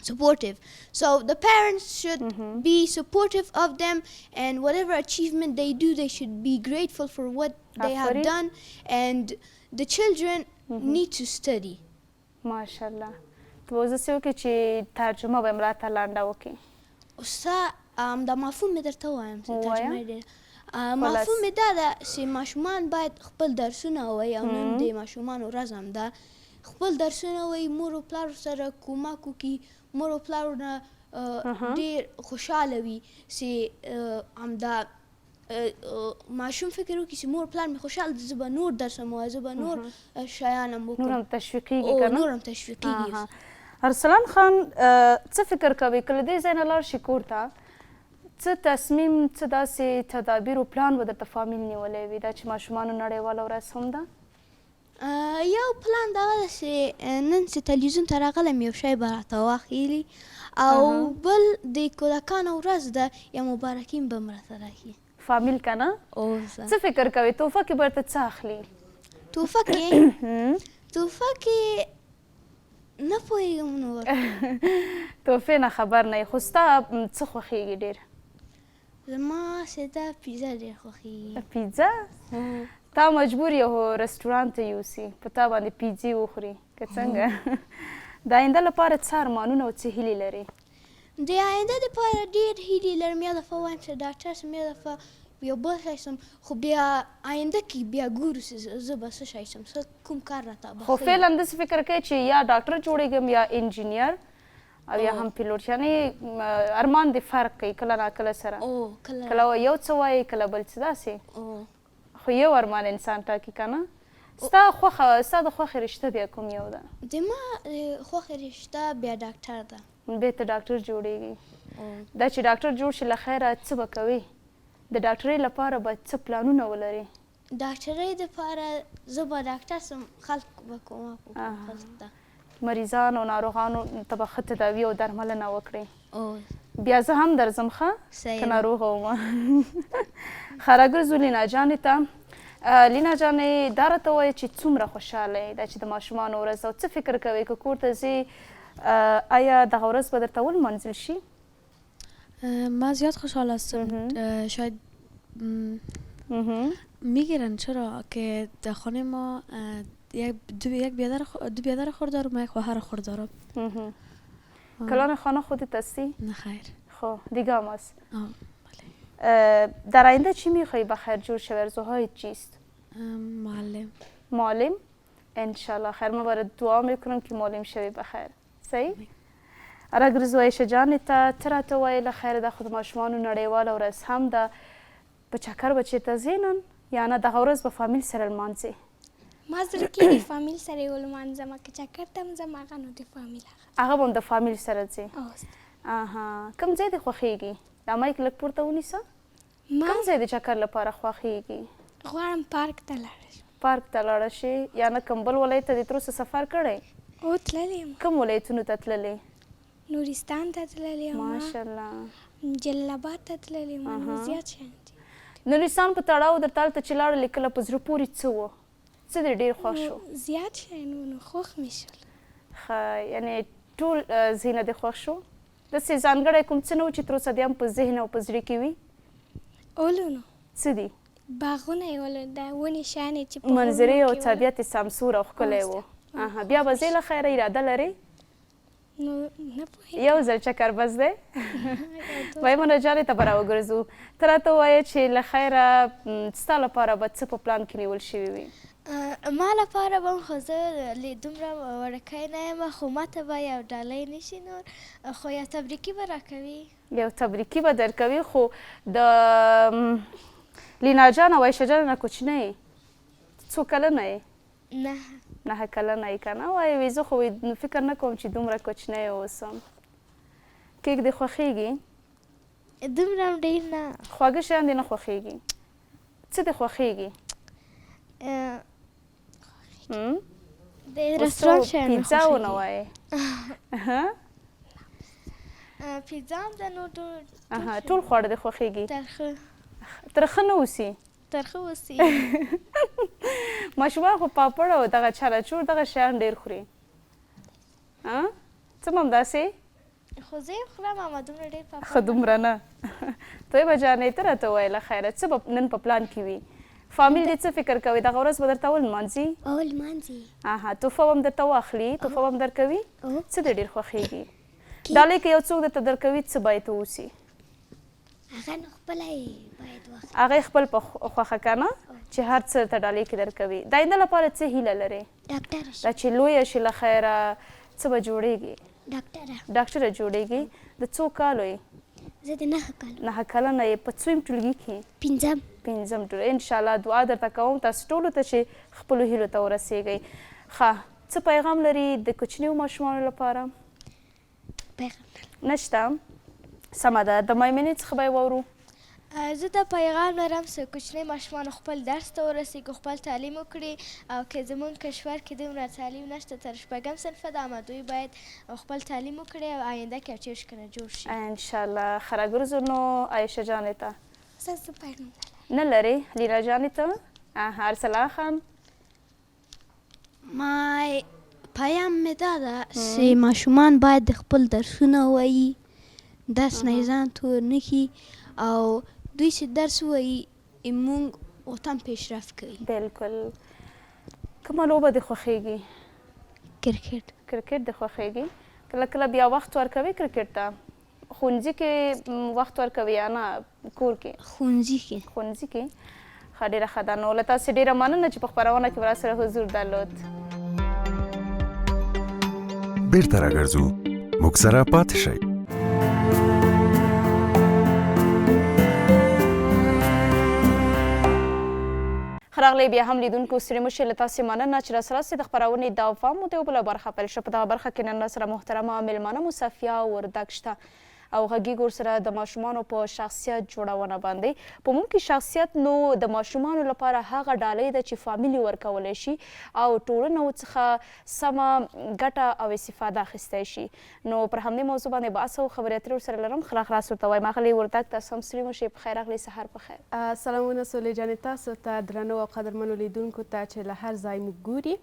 supportive. So the parents should be supportive of them, and whatever achievement they do, they should be grateful for what they have done, and the children need to study. ماشاءالله. تو اوس داسې وکړې چې ترجمه به یې ملا ته لنډه وکړي. استاد دا مفهوم مې درته وایم چې ترجمه یې ډېره مفهوم یې دا ده چې ماشومان باید خپل درسونه ووایي او نن د ماشومانو ورځ هم ده. خپل درسونه ووایي، مور و پلار سره کومک وکړي، مور و پلارونه ډېر خوشحاله وي چې همدا ماشوم فکر وکړي چې مور پلار مې خوشحاله دي، زه به نور درس هم ووایم، زه به نور شیان هم وکړم. نور هم تشویقېږي که نه؟ نور هم تشویقېږي. ارسلان خان څه فکر کوي که له دې ځای نه لاړ شي کور ته، څه تصمیم، څه داسې تدابیر و پلان به درته فامیل نیولی وي دا چې ماشومانو نړیواله ورځ هم ده؟ یو پلان دغه ده چې نن چې تلویزیون ته راغلم یو شی به راته واخلي، او بل د کودکانو ورځ ده یا مبارکین به م راته راکړي. فامیل که نه؟ څه فکر کوې تحفه کې به درته څه اخلي؟ تحفه کې نه پوهېږم نور. تحفې نه خبر نه یې، خو ستا څه خوښېږي ډېر؟ زما ساده پیزا ډېر خوښېږي. پیزا؟ تا مجبور یو رستورانت ته یوسي په تا باندې پیزې وخوري که څنګه؟ د آینده لپاره څه ارمانونه او څه هیلې لرې؟ د آینده دپاره ډېر هیلې لرم. یو دفعه وایم چې ډاکټر شم، یو دفعه یو بل شی شم، خو بیا آینده کې بیا ګورو چې زه به څه شی شم، کوم کار راته به خو فعلا داسې فکر کوې چې یا ډاکټر جوړېږم یا انجینیر او یا هم پیلوټ، یعنې ارمان دې فرق کوي کله ناکله سره، کله یو څه وایي کله بل څه داسې، خو یو ارمان انسان ټاکي که نه؟ ستا د خوښې رشته بیا کوم یو ده؟ د ما خوښې رشته بیا ډاکټر ده. بیا ته ډاکټر جوړېږي. دا چې ډاکټر جوړ شي له خیره څه به کوې؟ د ډاکټرۍ لپاره به څه پلانونه ولرې؟ ډاکټرۍ دپاره زه به ډاکټر سم، خلکو به کومک وکړم خلکو ته. مریضانو ناروغانو ته به ښه تداوي او درملنه وکړې. بیا زه هم درځم ښه که ناروغه ومه. ښه راګرځو لینا جانې ته. لینا جانې دا راته ووایه چې څومره خوشحاله یې دا چې د ماشومانو ورځ او څه فکر کوئ که کور ته ځې آیا دغه ورځ به درته ولمانځل شي؟ ما زیاد خوشحال هستم. شاید میگیرن چرا که در خانه ما دو بیادر خور دارم و یک خواهر خور دارم. کلان خانه خودت هستی؟ نه خیر. خب دیگه هم هست. در آینده چی میخوایی بخیر جور شوی؟ آرزوهایت چیست؟ معلم. معلم؟ انشالله خیر. من برات دعا میکنم که معلم شوی بخیر. صحیح؟ راګرځو عایشه جانې ته ته راته وایې له خیره دا خو د ماشومانو نړیواله ورځ هم ده په چکر به چېرته ځې نن یا نه دغه ورځ به فامیل سره لمانځې؟ ما زړه کې د فامیل سره یې ولمانځم که چکر ته هم ځم هغه نو د فامیل هغه به هم د فامیل سره ځې؟ کوم ځای دې خوښېږي؟ دا مایک لږ پورته ونیسه. کوم ځای د چکر لپاره خوښېږي؟ غواړم پارک ته لاړه شم. پارک ته لاړه شې یا نه کوم بل ولایت ته دې تر اوسه سفر کړی؟ او تللی یم. کوم ولایتونو ته تللی؟ نورستان ته تللی یم. ماشاءالله. جلال آباد ته تللی یم. زیات شیان دي. نورستان په تړاو درته هلته چې لاړلې کله په زړه پورې څه وه؟ څه دې ډېر خوښ شو؟ زیات شیان وو نو خوښ مې شول. ښه یعنې ټول ځایونه دې خوښ شو؟ داسې ځانګړی کوم څه نه و چې تر اوسه دې هم په ذهن او په زړه کې وي؟ اولو نو څه دي؟ باغونه یې ول دا ونې شیانې چې منظرې او طبیعت یې سمسور او ښکلی و. بیا به ځې له خیره اراده لرې؟ نو نه پوهېږم. یو ځل چکر بس دی؟ میمونه جانې ته به راوګرځو. ته راته ووایه چې له خیره ستا لپاره به څه په پلان کې نیول شوي وي؟ ما لپاره به خو زه دومره وړکی نه یم خو ماته به یو ډالۍ نشي نور خو یو تبریکي به راکوي. یو تبریکي به درکوي خو د لینا جان او عایشه جان نه کوچنی یې؟ څو کلنه یې؟ 9 کلنه یې که نه وایي زه خو فکر نه کوم چې دومره کوچنی اوسم. کیک دې خوښېږي؟ دومره هم ډېر نه. خواږه شیان دې نه خوښېږي؟ څه دې خوښېږي؟ د رستورانت شیان نه پیزا ونه وایې؟ پیزا هم ده نو ټول خواړه دې خوښېږي؟ ترخه نه اوسي؟ ترخه اوسي. ماشومان خو پاپړ او دغه چارچور دغه شیان ډېر خوري. څه هم همداسې؟ خو زه یې خورم اما دومره ډېر پاپړ ښه دومره نه. طیبه جانې ته راته ووایه له خیره څه به نن په پلان کې وي؟ فامیل دې څه فکر کوي دغه ورځ به درته ولمانځي؟ ولمانځي. تحفه به هم درته واخلي؟ تحفه به هم درکوي؟ څه دې ډېر خوښېږي؟ ډالۍ که یو څوک درته درکوي څه باید اوسي؟ هغه نو خپله باید واخلي. هغه یې خپل په خوښه که نه چې هر څه درته ډالۍ کې درکوي. د آینده لپاره څه هیله لرې؟ ډاکټره شي. دا چې لویه شي له خیره څه به جوړېږي؟ ډاکټره جوړېږي. د څو کالو یې؟ زه د 9 کالو. 9 کلنه یې. په څویم ټولګي کې؟ 5م ټولګي. انشاءالله دعا درته کوم تاسو ټولو ته چې خپلو هیلو ته ورسېږئ. ښه څه پیغام لري د کوچنیو ماشومانو لپاره؟ پیغام نشته؟ سمه ده. د میمونې څخه به یې واورو. زه دا پیغام لرم چې کوچني ماشومان خپل درس ته ورسېږي خپل تعلیم وکړي او که زموږ کشور کې دومره تعلیم نشته تر 6م صنفه ده اما دوی باید خپل تعلیم وکړي او آینده کې چیرې ښکنه جوړ شي. انشاءالله. ښه راګرځو نو عایشه جانې ته. ستاسو پیغام نه لرې؟ لینا جانې ته؟ ارسلان خان. My پیام مې دا ده چې ماشومان باید د خپل درسونه ووایي درس نه یې ځان تور نه کړي او دوی چې درس ووایي موږ وطن پیشرفت کوي. بلکل. کومه لوبه دې خوښېږي؟ کرکټ. کرکټ دې خوښېږي؟ کله کله بیا وخت ورکوي کرکټ ته؟ ښوونځي کې وخت ورکوي یا نه کور کې؟ ښوونځي کې. ښوونځي کې. ښه ډېره ښه ده. نو له تاسې ډېره مننه چې په خپرونه کې راسره حضور درلود. بیرته راګرځو موږ سره پاتې شئ. راغلی بیا هم لیدونکو ستړي مه شئ له تاسې مننه چې راسره د خپرونې دوام مو د یو بله برخه پیل شوه. په دغه برخه کې نن راسره محترمه میلمانه مو صفیه وردګ شته او غږیږو ورسره د ماشومانو په شخصیت جوړونه باندې. په موږ کې شخصیت نو د ماشومانو لپاره هغه ډالۍ ده چې فامیلي ورکولی شي او ټولنه څخه سمه ګټه او استفاده اخیستی شي. نو پر همدې موضوع باندې بحث او خبرې اترې ورسره لرم. خلاص ورته وایم اغلې وردګ تاسو هم ستړي مه شئ. په خیر اغلې سهار په خیر. سلامونه سولې جانې تاسو ته درنو او قدرمنو لیدونکو ته چې له هر ځای موږ ګوري.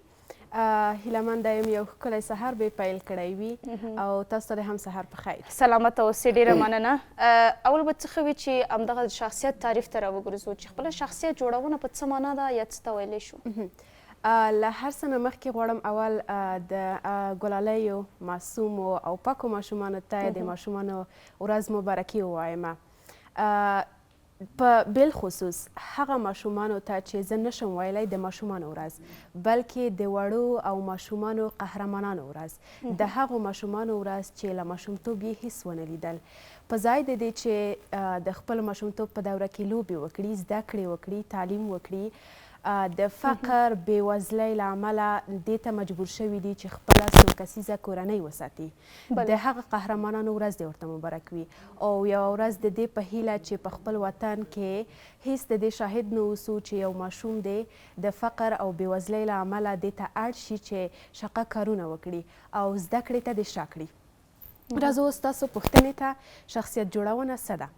هیله یم یو ښکلی سهار به پیل کړی وي او تاسو ته هم سهار په خیر. سلامت اوسئ. ډېره مننه. اول به څه ښه وي چې همدغه شخصیت تعریف ته راوګرځو چې خپله شخصیت جوړونه په څه معنا ده یا څه ته ویلی شو؟ له هر څه نه مخکې غواړم اول د ګلالیو معصومو او پاکو ماشومانو ته د ماشومانو ورځ مبارکي ووایم. په بالخصوص هغه ماشومانو ته چې زه نشم ویلی د ماشومانو ورځ، بلکې د وړو او ماشومانو قهرمانانو ورځ، د هغو ماشومانو ورځ چې له ماشومتوب یې هیڅ ونه لیدل. په ځای د دې چې د خپل ماشومتوب په دوره کې لوبې وکړي، زده کړې وکړي، تعلیم وکړي، د فقر بېوزلۍ له امله دې ته مجبور شوي دي چې خپله څو کسیزه کورنۍ وساتي. د هغه قهرمانانو ورځ دې ورته مبارک وي او یوه ورځ د دې په هیله چې په خپل وطن کې هیڅ د دې شاهد نه اوسو چې یو ماشوم دی د فقر او بېوزلۍ له امله دې ته اړ شي چې شقه کارونه وکړي او زده کړې ته دې شا کړي. راځو اوس تاسو پوښتنې ته شخصیت جوړونه څه ده؟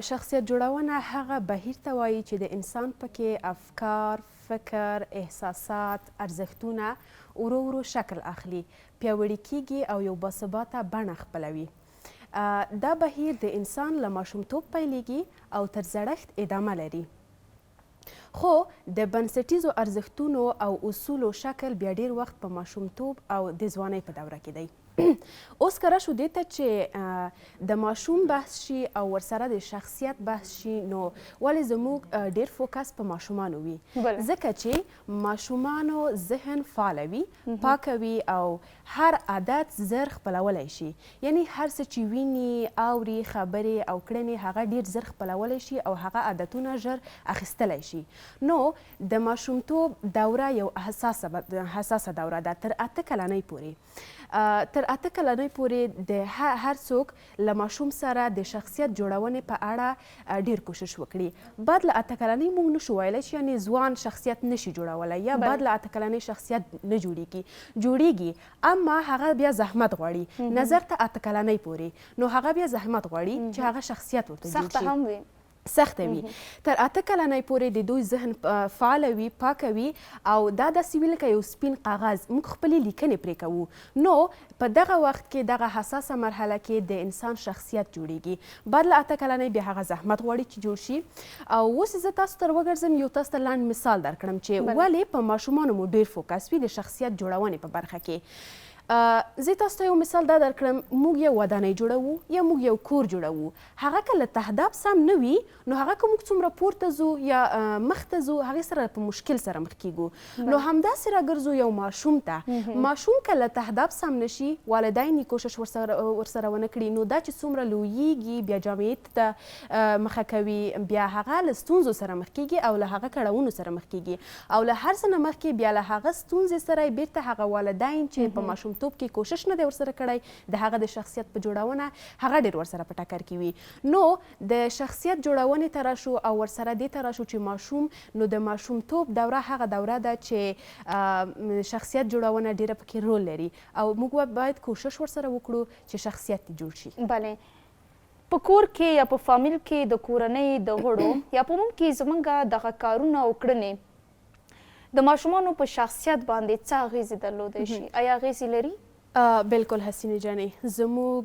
شخصیت جوړونه هغه بهیر ته وایي چې د انسان پکې افکار، فکر، احساسات، ارزښتونه ورو ورو شکل اخلي، پیاوړي کیږي او یو باثباته بڼه خپلوي. دا بهیر د انسان له ماشومتوب پیلیږي او تر زړښت ادامه لري. خو د بنسټیزو ارزښتونو او اصولو شکل بیا ډیر وخت په ماشومتوب او د ځوانۍ په دوره کې دی. اوس که راشو دې ته چې د ماشوم بحث شي او ورسره د شخصیت بحث شي، نو ولې زموږ ډیر فوکس په ماشومانو وي؟ ځکه چې ماشومانو ذهن فعاله وي، پاکه وي او هر عادت زر خپلولی شي. یعنی هر څه چې ویني، اوري، خبرې او کړنې هغه ډیر زر خپلولی شي او هغه عادتونه ژر اخیستلی شي. نو د ماشومتوب دوره یو حساسه دوره ده تر 8 کلنۍ پورې. تر 8 کلنۍ پورې د هر څوک له ماشوم سره د شخصیت جوړونې په اړه ډیر کوشش وکړي. بعد له 8 کلنۍ موږ نشو ویلی چې یعنې ځوان شخصیت نشي جوړولی یا بعد له 8 کلنۍ شخصیت نه جوړیږي، اما هغه بیا زحمت غواړي. نظر ته 8 کلنۍ پورې نو هغه بیا زحمت غواړي چې هغه شخصیت ورته جوړ شي. سخته هم وي، سخته وي. تر 8 کلنۍ پورې د دوی ذهن فعاله وي، پاکه وي او دا داسې وي لکه یو سپین کاغذ، موږ خپلې لیکنې پرې کوو. نو په دغه وخت کې دغه حساسه مرحله کې د انسان شخصیت جوړیږي. بعد له 8 کلنۍ بیا هغه زحمت غواړي چې جوړ شي. او اوس زه تاسو ته وګرځم یو تاسو ته لنډ مثال درکړم چې ولې په ماشومانو مو ډیر فوکس وي د شخصیت جوړونې په برخه کې. زه تاسو ته یو مثال دا درکړم، موږ یو ودانۍ جوړوو یا موږ یو کور جوړوو، هغه که له تهداب سم نه وي نو هغه که موږ څومره پورته ځو یا مخ ته ځو هغې سره په مشکل سره مخ کیږو. نو همداسې راګرځو یو ماشوم ته. ماشوم که له تهداب سم نشي، والدین یې کوشش ورسره ونه کړي، نو دا چې څومره لوییږي بیا جامعې ته مخه کوي، بیا هغه له ستونزو سره مخ کیږي او له هغه کړاوونو سره مخ کیږي او له هر څه نه مخکې بیا له هغه ستونزې سره بیرته هغه والدین چې په ماشوم توب کې کوشش نه دی ورسره کړی د هغه د شخصیت په جوړونه هغه ډیر ورسره په ټکر کې وي. نو د شخصیت جوړونې ته راشو او ورسره دې ته راشو چې ماشوم، نو د ماشومتوب دوره هغه دوره ده چې شخصیت جوړونه ډیره پکې رول لري او موږ باید کوشش ورسره وکړو چې شخصیت جوړ شي. بله، په کور کې یا په فامیل کې د کورنۍ د غړو یا په موږ کې زموږ دغه کارونه او کړنې د ماشومانو په شخصیت باندې څه اغیزې درلودی شي؟ آیا اغیزې لري؟ بالکل حسینې جانې، زموږ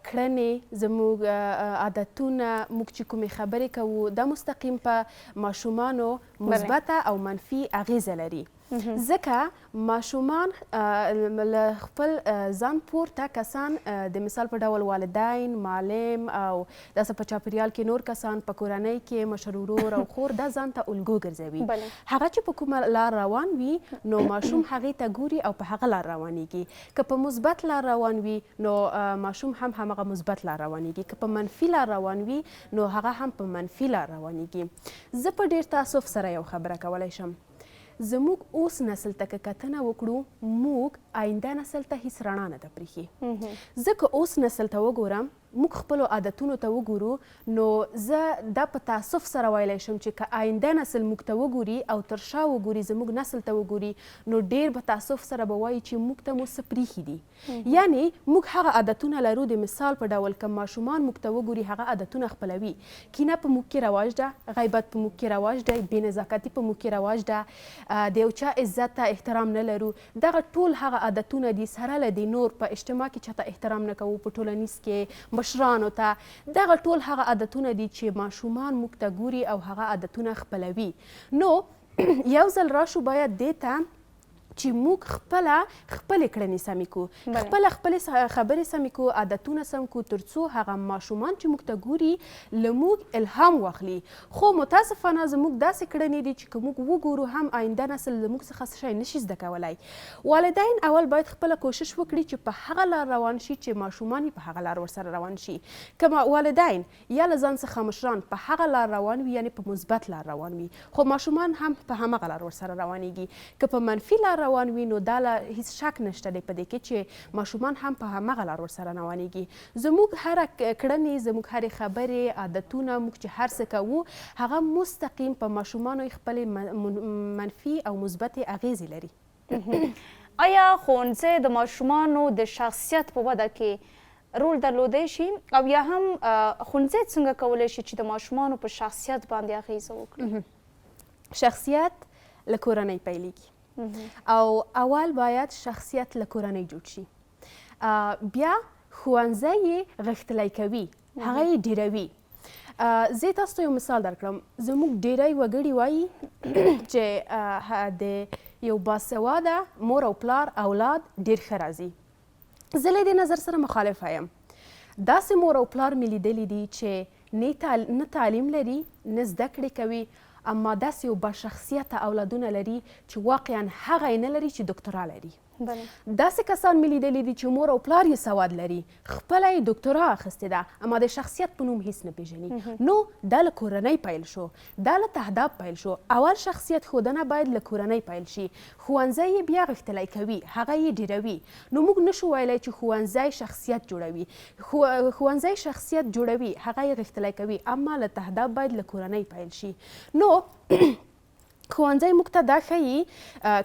کړنې، زموږ عادتونه، موږ چې کومې خبرې کوو دا مستقیم په ماشومانو مثبته او منفي اغیزه لري. ځکه ماشومان له خپل ځان پورته کسان د مثال په ډول والدین، معلم او داسې په چاپریال کې نور کسان په کورنۍ کې مشر ورور او خور دا ځان ته الګو ګرځوي. هغه چې په کومه لار روان وي نو ماشوم هغې ته ګوري او په هغه لار روانیږي. که په مثبت لار روان وي نو ماشوم هم همغه مثبت لار روانیږي، که په منفي لار روان وي نو هغه هم په منفي لار روانیږي. زه په ډیر تاسف سره یو خبره کولی شم. زموږ اوس نسل ته که کتنه وکړو، موږ آینده نسل ته هیڅ رڼا نه ده پرېښې. ځکه اوس نسل ته وګورم، موږ خپلو عادتونو ته وګورو، نو زه دا په تاسف سره ویلی شم چې که آینده نسل موږ ته وګوري او تر شا وګوري، زموږ نسل ته وګوري، نو ډېر په تاسف سره به وایي چې موږ ته مو څه پرېښي دي. یعنې موږ هغه عادتونه لرو، د مثال په ډول که ماشومان موږ ته وګوري هغه عادتونه خپلوي. کینه په موږ کې رواج ده، غیبت په موږ کې رواج ده، بېنزاکتي په موږ کې رواج ده، د یو چا عزت ته احترام نه لرو. دغه ټول هغه عادتونه دي، سره له دې نور په اجتماع کې چاته احترام نه کوو، په ټولنیز کې مشرانو ته. دغه ټول هغه عادتونه دي چې ماشومان موږ ته ګوري او هغه عادتونه خپلوي. نو یو ځل راشو باید دې ته چې موږ خپلې کړنې سمې کړو، خپلې خبرې سمې کړو، عادتونه سم کړو، ترڅو هغه ماشومان چې موږ ته ګوري له موږ الهام واخلي. خو متاسفانه زموږ داسې کړنې دي چې که موږ وګورو هم آینده نسل له موږ څخه څه شی نشي زده کولی. والدین اول باید خپله کوشش وکړي چې په هغه لار روان شي چې ماشومان یې په هغه لار ورسره روان شي. که والدین یا له ځان څخه مشران په هغه لار روان وي، یعنې په مثبت لار روان وي، خو ماشومان هم په همغه لار ورسره روانېږي. که په منفي لار روان وي، نو دا هیڅ شک نشته دی په دې کې چې ماشومان هم په همغه لار ورسره روانېږي. زموږ هره کړنې، زموږ هرې خبرې، عادتونه، موږ چې هر څه کوو، هغه مستقیم په ماشومانو خپلې منفي او مثبتې اغیزې لري. آیا ښوونځی د ماشومانو د شخصیت په وده کې رول درلودی شي، او یا هم ښوونځی څنګه کولی شي چې د ماشومانو په شخصیت باندې اغیزه وکړي؟ شخصیت له کورنۍ پیلېږي، او اول باید شخصیت له کورنۍ جوړ شي. بیا ښوونځی یې غښتلی کوي، هغه یې ډیروي. زه تاسو ته یو مثال درکړم. زموږ ډیری وګړي وایي چې د یو باسواده مور او پلار اولاد ډیر ښه راځي. زه له دې نظر سره مخالفه یم. داسې مور او پلار مې لیدلي دي چې نه تعلیم لري، نه زده کړې کوي، اما داسې یو باشخصیته اولادونه لري چې واقعا هغه یې نه لري چې ډاکټرا لري. داسې کسان مې لیدلي دي چې مور او پلار یې سواد لري، خپله یې ډاکټرا اخیستې ده، اما د شخصیت په نوم هیڅ نه پېژني. نو دا له کورنۍ پیل شو، دا له تهداب پیل شو. اول شخصیت ښودنه باید له کورنۍ پیل شي. ښوونځی یې بیا غښتلی کوي، هغه یې ډیروي. نو موږ نشو ویلی چې ښوونځی شخصیت جوړوي. ښوونځی شخصیت جوړوي، هغه یې غښتلی کوي، اما له تهداب باید له کورنۍ پیل شي. نو ښوونځی موږ ته دا ښیي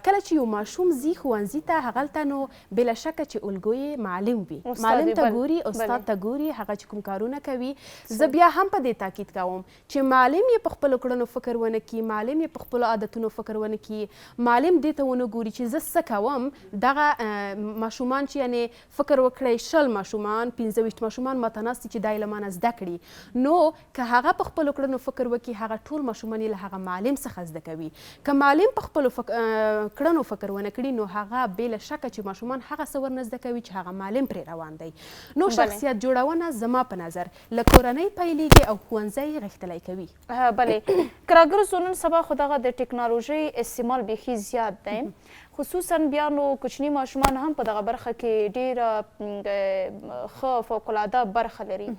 کله چې یو ماشوم ځي ښوونځي ته، هغلته نو بلا شکه چې الګوی معلم وي، معلم ته ګوري، استاد ته ګوري، هغه چې کوم کارونه کوي. زه بیا هم په دې تاکید کوم چې معلم یې په خپلو کړنو فکر ونه کړي، معلم یې په خپلو عادتونو فکر ونه کړي، معلم دې ته ونه ګوري چې زه څه کوم. دغه ماشومان چې یعنې فکر وکړئ 20 ماشومان، 25 ماشومان ماته ناست دي چې دا یې له مانه زده کړي. نو که هغه په خپلو کړنو فکر وکړي، هغه ټول ماشومان یې له هغه معلم څخه زده کوي. که معلم په خپلو کړنو فکر ونه کړي، نو هغه بې له شکه چې ماشومان هغه څه ورنه زده کوي چې هغه معلم پرې روان دی. نو شخصیت جوړونه زما په نظر له کورنۍ پیلېږي او ښوونځی یې غښتلی کوي. بلې که راګرځو نن سبا خو دغه د ټکنالوژۍ استعمال بیخي زیات دی، خصوصا بیا نو کوچني ماشومان هم په دغه برخه کې ډېره ښه فوقالعاده برخه لري.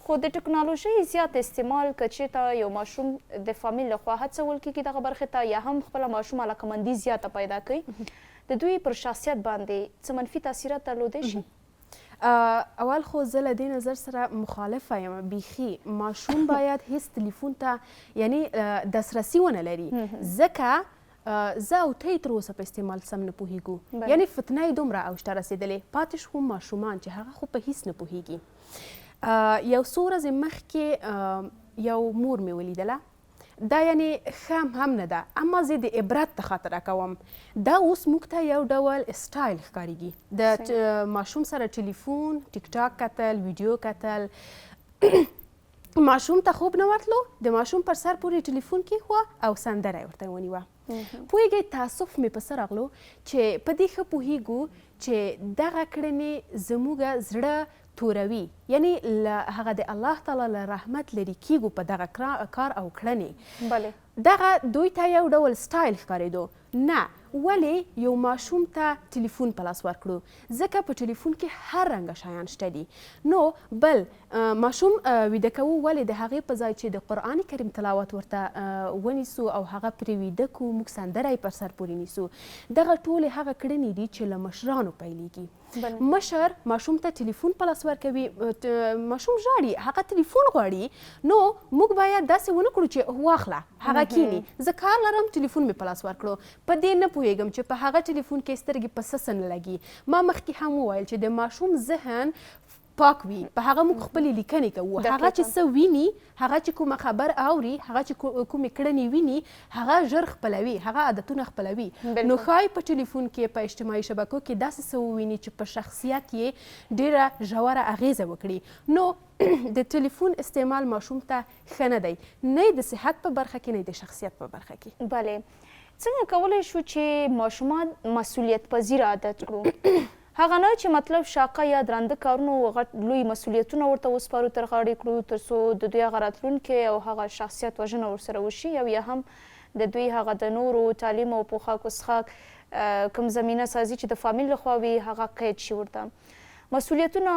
خو د ټکنالوژۍ زیات استعمال که چېرته یو ماشوم د فامیل لخوا هڅول کېږي دغه برخې ته، یا هم خپله ماشوم علاقمندي زیاته پیدا کوي، د دوی پر شخصیت باندې څه منفي تاثیرات درلودی شي؟ اول خو زه له دې نظر سره مخالفه یم. بیخي ماشوم باید هیڅ تلیفون ته یعنې دسترسي ونه لري، ځکه زه او ته تر اوسه په استعمال سم نه پوهېږو. یعنې فتنه یې دومره اوج ته رسېدلې، پاتې شو ماشومان چې هغه خو په هیڅ نه پوهېږي. یو څو ورځې مخکې یو مور مې ولیدله، دا یعنې ښه هم نه ده، اما زه د عبرت د خاطره کوم. دا اوس موږ ته یو ډول سټایل ښکارېږي، د ماشوم سره ټلیفون، ټیک ټاک کتل، ویډیو کتل. ماشوم ته خوب نه ورتلو، د ماشوم پر سر پورې ټلیفون کېښوه او سندره یې ورته ونیوه. پوهېږئ تاسف مې په څه راغلو چې په دې ښه پوهېږو چې دغه کړنې زموږ زړه توروي، یعنې هغه د الله تعالی له رحمت لرې کېږو په دغه کار او کړنې. دغه دوی ته یو ډول سټایل ښکارېدو. نه، ولې یو ماشوم ته ټلیفون په لاس ورکړو ځکه په ټلیفون کې هر رنګه شیان شته دي. نو بل ماشوم ویده کوو ولې د هغې په ځای چې د قرآن کریم تلاوت ورته ونیسو او هغه پرې ویده کړو موږ سندره یې پر سر پورې نیسو. دغه ټولې هغه کړنې دي چې له مشرانو پیلېږي. مشر ماشوم ته ټلیفون په لاس ورکوي، ماشوم ژاړي، هغه ټلیفون غواړي، نو موږ باید داسې ونه کړو چې واخله هغه کینی زه کار لرم ټلیفون مې په لاس ورکړو. په دې نه پوهېږم چې په هغه ټلیفون کې سترګې په څه نه لګي. ما مخکې هم وویل چې د ماشوم ذهن پاک وي، په هغه موږ خپلې لیکنې کوو. هغه چې څه ویني، هغه چې کومه خبر اوري، هغه چې کومې کړنې ویني، هغه ژر خپلوي، هغه عادتونه خپلوي. نو ښایي په ټلیفون کې په اجتماعي شبکو کې داسې څه وویني چې په شخصیت یې ډېره ژوره اغیزه وکړي. نو د ټلیفون استعمال ماشوم ته ښه نه دی، نه د صحت په برخه کې نه د شخصیت په برخه کې. بله، څنګه کولی شو چې ماشومان مسؤلیت پذیر عادت کړو؟ هغه نه چې مطلب شاقه یا درانده کارونه او غټ لوی مسؤلیتونه ورته وسپارو تر غاړې کړو ترڅو د دوی هغه راتلونکی او هغه شخصیت وژنه ورسره وشي، او یا هم د دوی هغه د نورو تعلیم او پوښاک وڅښاک کوم زمینه سازي چې د فامیل لخوا وي هغه قید شي ورته. مسؤلیتونه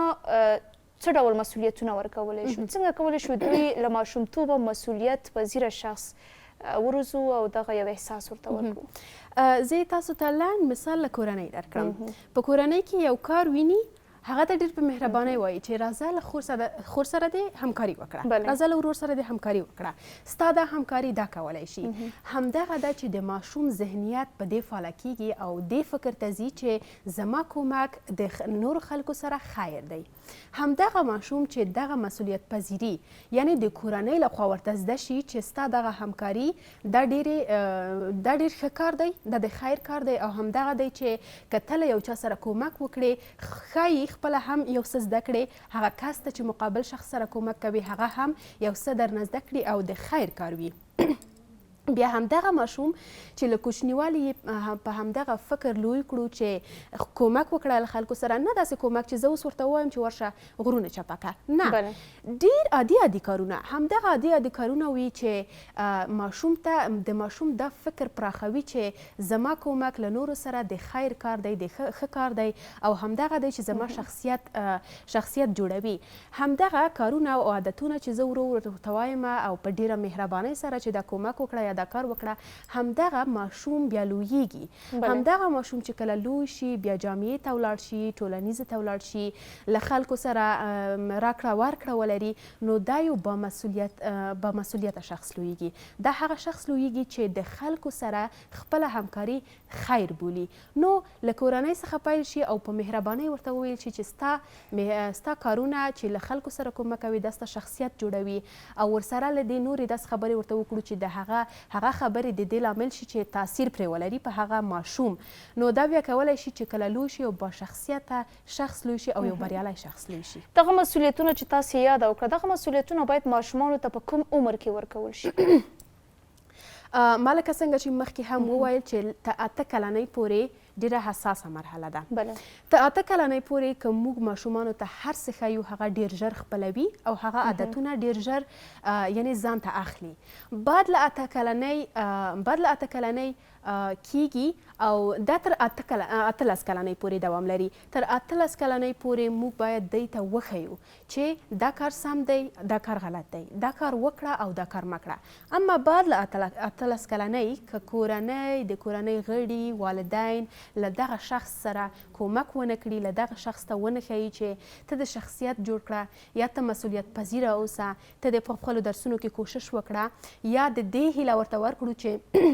څه ډول مسؤلیتونه ورکولی شو؟ څنګه کولی شو دوی له ماشومتوبه مسؤلیت پذیره شخص وروزو او دغه یو احساس ورته ورکړو؟ زه تاسو ته لنډ مثال له کورنۍ درکړم. په کورنۍ کې یو کار ویني، هغه ته ډېر په مهربانۍ وایي چې راځه له خور سره دې همکاري وکړه، راځه له ورور سره دې همکاري وکړه، ستا دا همکاري دا کولی شي. همدغه ده چې د ماشوم ذهنیت په دې فعاله کیږي او دې فکر ته ځي چې زما کومک د نورو خلکو سره خیر دی. همدغه ماشوم چې دغه مسؤلیت پذیري یعنی د کورنۍ لخوا ورته زده شي چې ستا دغه همکاري دا ډېر ښه کار دی، دا د خیر کار دی، او همدغه دی چې که ته له یو چا سره کومک وکړې ښایي خپله هم یو څه زده کړې، هغه کس ته چې مقابل شخص سره کومک کوي هغه هم یو څه درنه زده کړي او د خیر کار وي. بیا همدغه ماشوم چې له کوچنیوالي په همدغه فکر لوی کړو چې کومک وکړه له خلکو سره، نه داسې کومک چې زه اوس ورته ووایم چې ورشه غرونه چپه کړه، نه، ډېر عادي کارونه. همدغه عادي کارونه وي چې ماشوم ته د ماشوم دا فکر پراخوي چې زما کومک له نورو سره د خیر کار دی، د ښه کار دی، او همدغه دی چې زما شخصیت جوړوي. همدغه کارونه او عادتونه چې زه ورو ورته وایم او په ډېره مهربانۍ سره چې دا کومک وکړه دا کار وکړه، همدغه ماشوم بیا لویږي. همدغه ماشوم چې کله لوی شي بیا جامعې ته ولاړ شي، ټولنیزې ته ولاړ شي، له خلکو سره راکړه ورکړه ولري، نو دا یو بامسؤلیته شخص لویږي. دا هغه شخص لویږي چې د خلکو سره خپله همکاري خیر بولي. نو له کورنۍ څخه پیل شي او په مهربانۍ ورته وویل شي چې ستا کارونه چې له خلکو سره کومک کوي دا ستا شخصیت جوړوي، او ورسره له دې نورې داسې خبرې ورته وکړو چې د هغه خبرې د دې لامل شي چې تاثیر پرې ولري په هغه ماشوم. نو دا بیا کولی شي چې کله لوی شي او با شخصیته شخص لوی شي او یو بریالی شخص لوی شي. دغه مسؤلیتونه چې تاسې یاد وکړه، دغه مسؤلیتونه باید ماشومانو ته په کوم عمر کې ورکول شي؟ ما لکه څنګه چې مخکې هم وویل چې ته 8 کلنۍ پورې ډېره حساسه مرحله ده. ته 8 کلنۍ پورې که موږ ماشومانو ته هر څه ښیو هغه ډېر ژر خپلوي او هغه عادتونه ډېر ژر یعنې ځان ته اخلي. بعد له 8 کلنۍ کیږي او دا تر 18 کلنۍ پورې دوام لري. تر 18 کلنۍ پورې موږ باید دوی ته وښیو چې دا کار سم دی، دا کار غلط دی، دا کار وکړه او دا کار مه کړه. اما بعد له 18 کلنۍ که کورنۍ د کورنۍ غړي والدین له دغه شخص سره کومک ونه کړي، له دغه شخص ته ونه ښیي چې ته د شخصیت جوړ کړه یا ته مسؤلیت پذیره اوسه، ته د خپلو درسونو کې کوشش وکړه، یا د دې هیله ورته ورکړو چې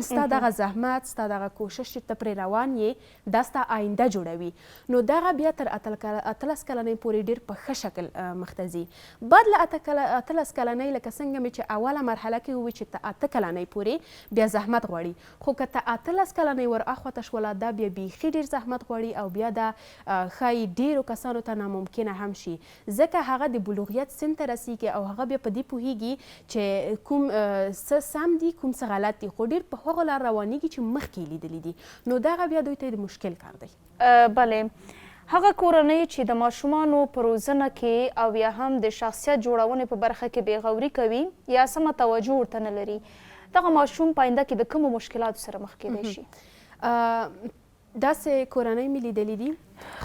ستا دغه زحمت، ستا دغه کوشش چې ته پرې روان یې دا ستا آینده جوړوي. نو دغه بیا تر 18 کلنۍ پورې ډېر په ښه شکل مخته ځي. بعد له 18 کلنۍ لکه څنګه مې چې اوله مرحله کې وویل چې ته 8 کلنۍ پورې بیا زحمت غواړي، خو که ته 18 کلنۍ ور اخواته شوله دا بیا بیخي ډېر زحمت غواړي او بیا دا ښایي ډېرو کسانو ته ناممکنه هم شي، ځکه هغه د بلوغیت سن ته رسیږي او هغه بیا په دې پوهیږي چې کوم څه سم دي کوم څه غلط دي، خو ډېر په هغو لار روانیږي چې مخکې لیدلي دي. نو دغه بیا دوی ته د مشکل کار دی. بلې، هغه کورنۍ چې د ماشومانو په روزنه کې او یا هم د شخصیت جوړونې په برخه کې بېغوري کوي یا سمه توجه ورته نه لري، دغه ماشوم په آینده کې د کومو مشکلاتو سره مخ کیدی شي؟ داسې کورنۍ مې لیدلي دي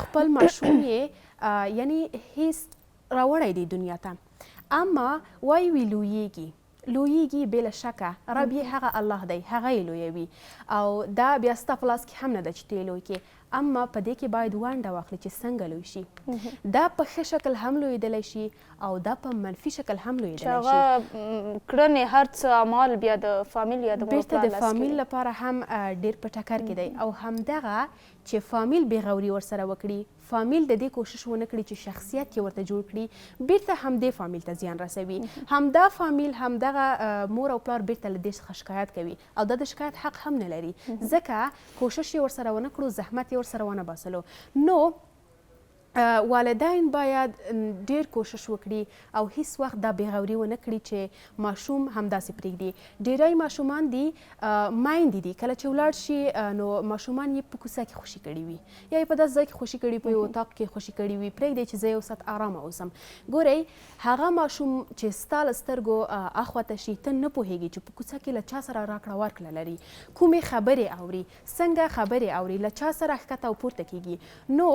خپل ماشوم یې یعنی هیڅ راوړی دی دنیا ته اما وایي وي لویږي بې له شکه رب یې هغه الله دی هغه یې لویوي او دا بیا ستا په لاس کې هم نه ده چې ته یې لوی کړې اما په دې کې باید ونډه واخلي چې څنګه لوی شي دا په ښه شکل هم لویدلی شي او دا په منفي شکل هم لویدلی شي هغه کړنې هر څه اعمال بیا د فامیل یا د مور بیرته د فامیل لپاره هم ډېر په ټکر کې دی او همدغه چې فامیل بېغوري ورسره وکړي فامیل د دې کوشش ونه کړي چې شخصیت یې ورته جوړ کړي بیرته همدې فامیل ته زیان رسوي همدا فامیل همدغه مور او پلار بیرته له دې څخه شکایت کوي او دا د شکایت حق هم نه لري ځکه کوشش یې ورسره ونه کړو زحمت یې ورسره ونه باسلو نو والدین باید ډیر کوشش وکړي او هیڅ وخت دا بېغوري ونه کړي چې ماشوم همداسې پرېږدي ډیری ماشومان دي میندې دي کله چې ولاړ شي نو ماشومان یې په کوڅه کې خوشي کړي وي یا یې په داسې ځای کې خوشي کړي په یو اتاق کې خوشي کړي وي پرېږدئ چې زه یو ساعت ارامه اوسم ګورئ هغه ماشوم چې ستا له سترګو اخواته شي ته نه پوهېږي چې په کوڅه کې له چا سره راکړه ورکړه لري کومې خبرې اوري څنګه خبرې اوري له چا سره ښکته او پورته کېږي نو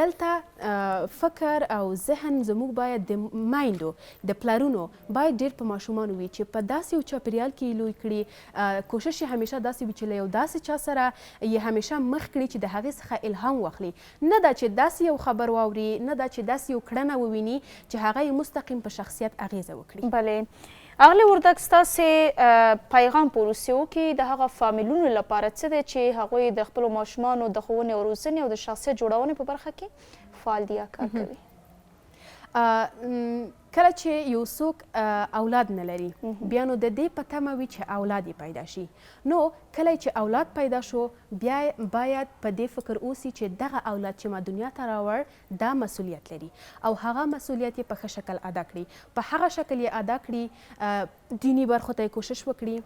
دلته فکر او ذهن زموږ باید د میندو د پلرونو باید ډېر په ماشومانو وي چې په داسې یو چاپریال کې لوی کړي کوشش یې همیشه داسې وي چې له یو داسې چا سره یې همیشه مخ کړي چې د هغې څخه الهام واخلي نه دا چې داسې یو خبر واوري نه دا چې داسې یو کړنه وویني چې هغه یې مستقیم په شخصیت اغیزه وکړي بلې اغلې وردګ ستاسې پیغام په روسیو کې د هغه فامیلونو لپاره څه دی چې هغوی د خپلو ماشومانو د ښوونې او روزنې او د شخصیت جوړونې په برخه کې فعال دي یا کار کوي کله چې یو څوک اولاد نه لري بیا نو د دې په تمه وي چې اولاد یې پیدا شي نو کله چې اولاد پیدا شو بیا باید په دې فکر اوسي چې دغه اولاد چې ما دنیا ته راوړ دا مسؤلیت لري او هغه مسؤلیت یې په ښه شکل ادا کړي په هغه شکل یې ادا کړي دیني برخو ته یې کوشش وکړي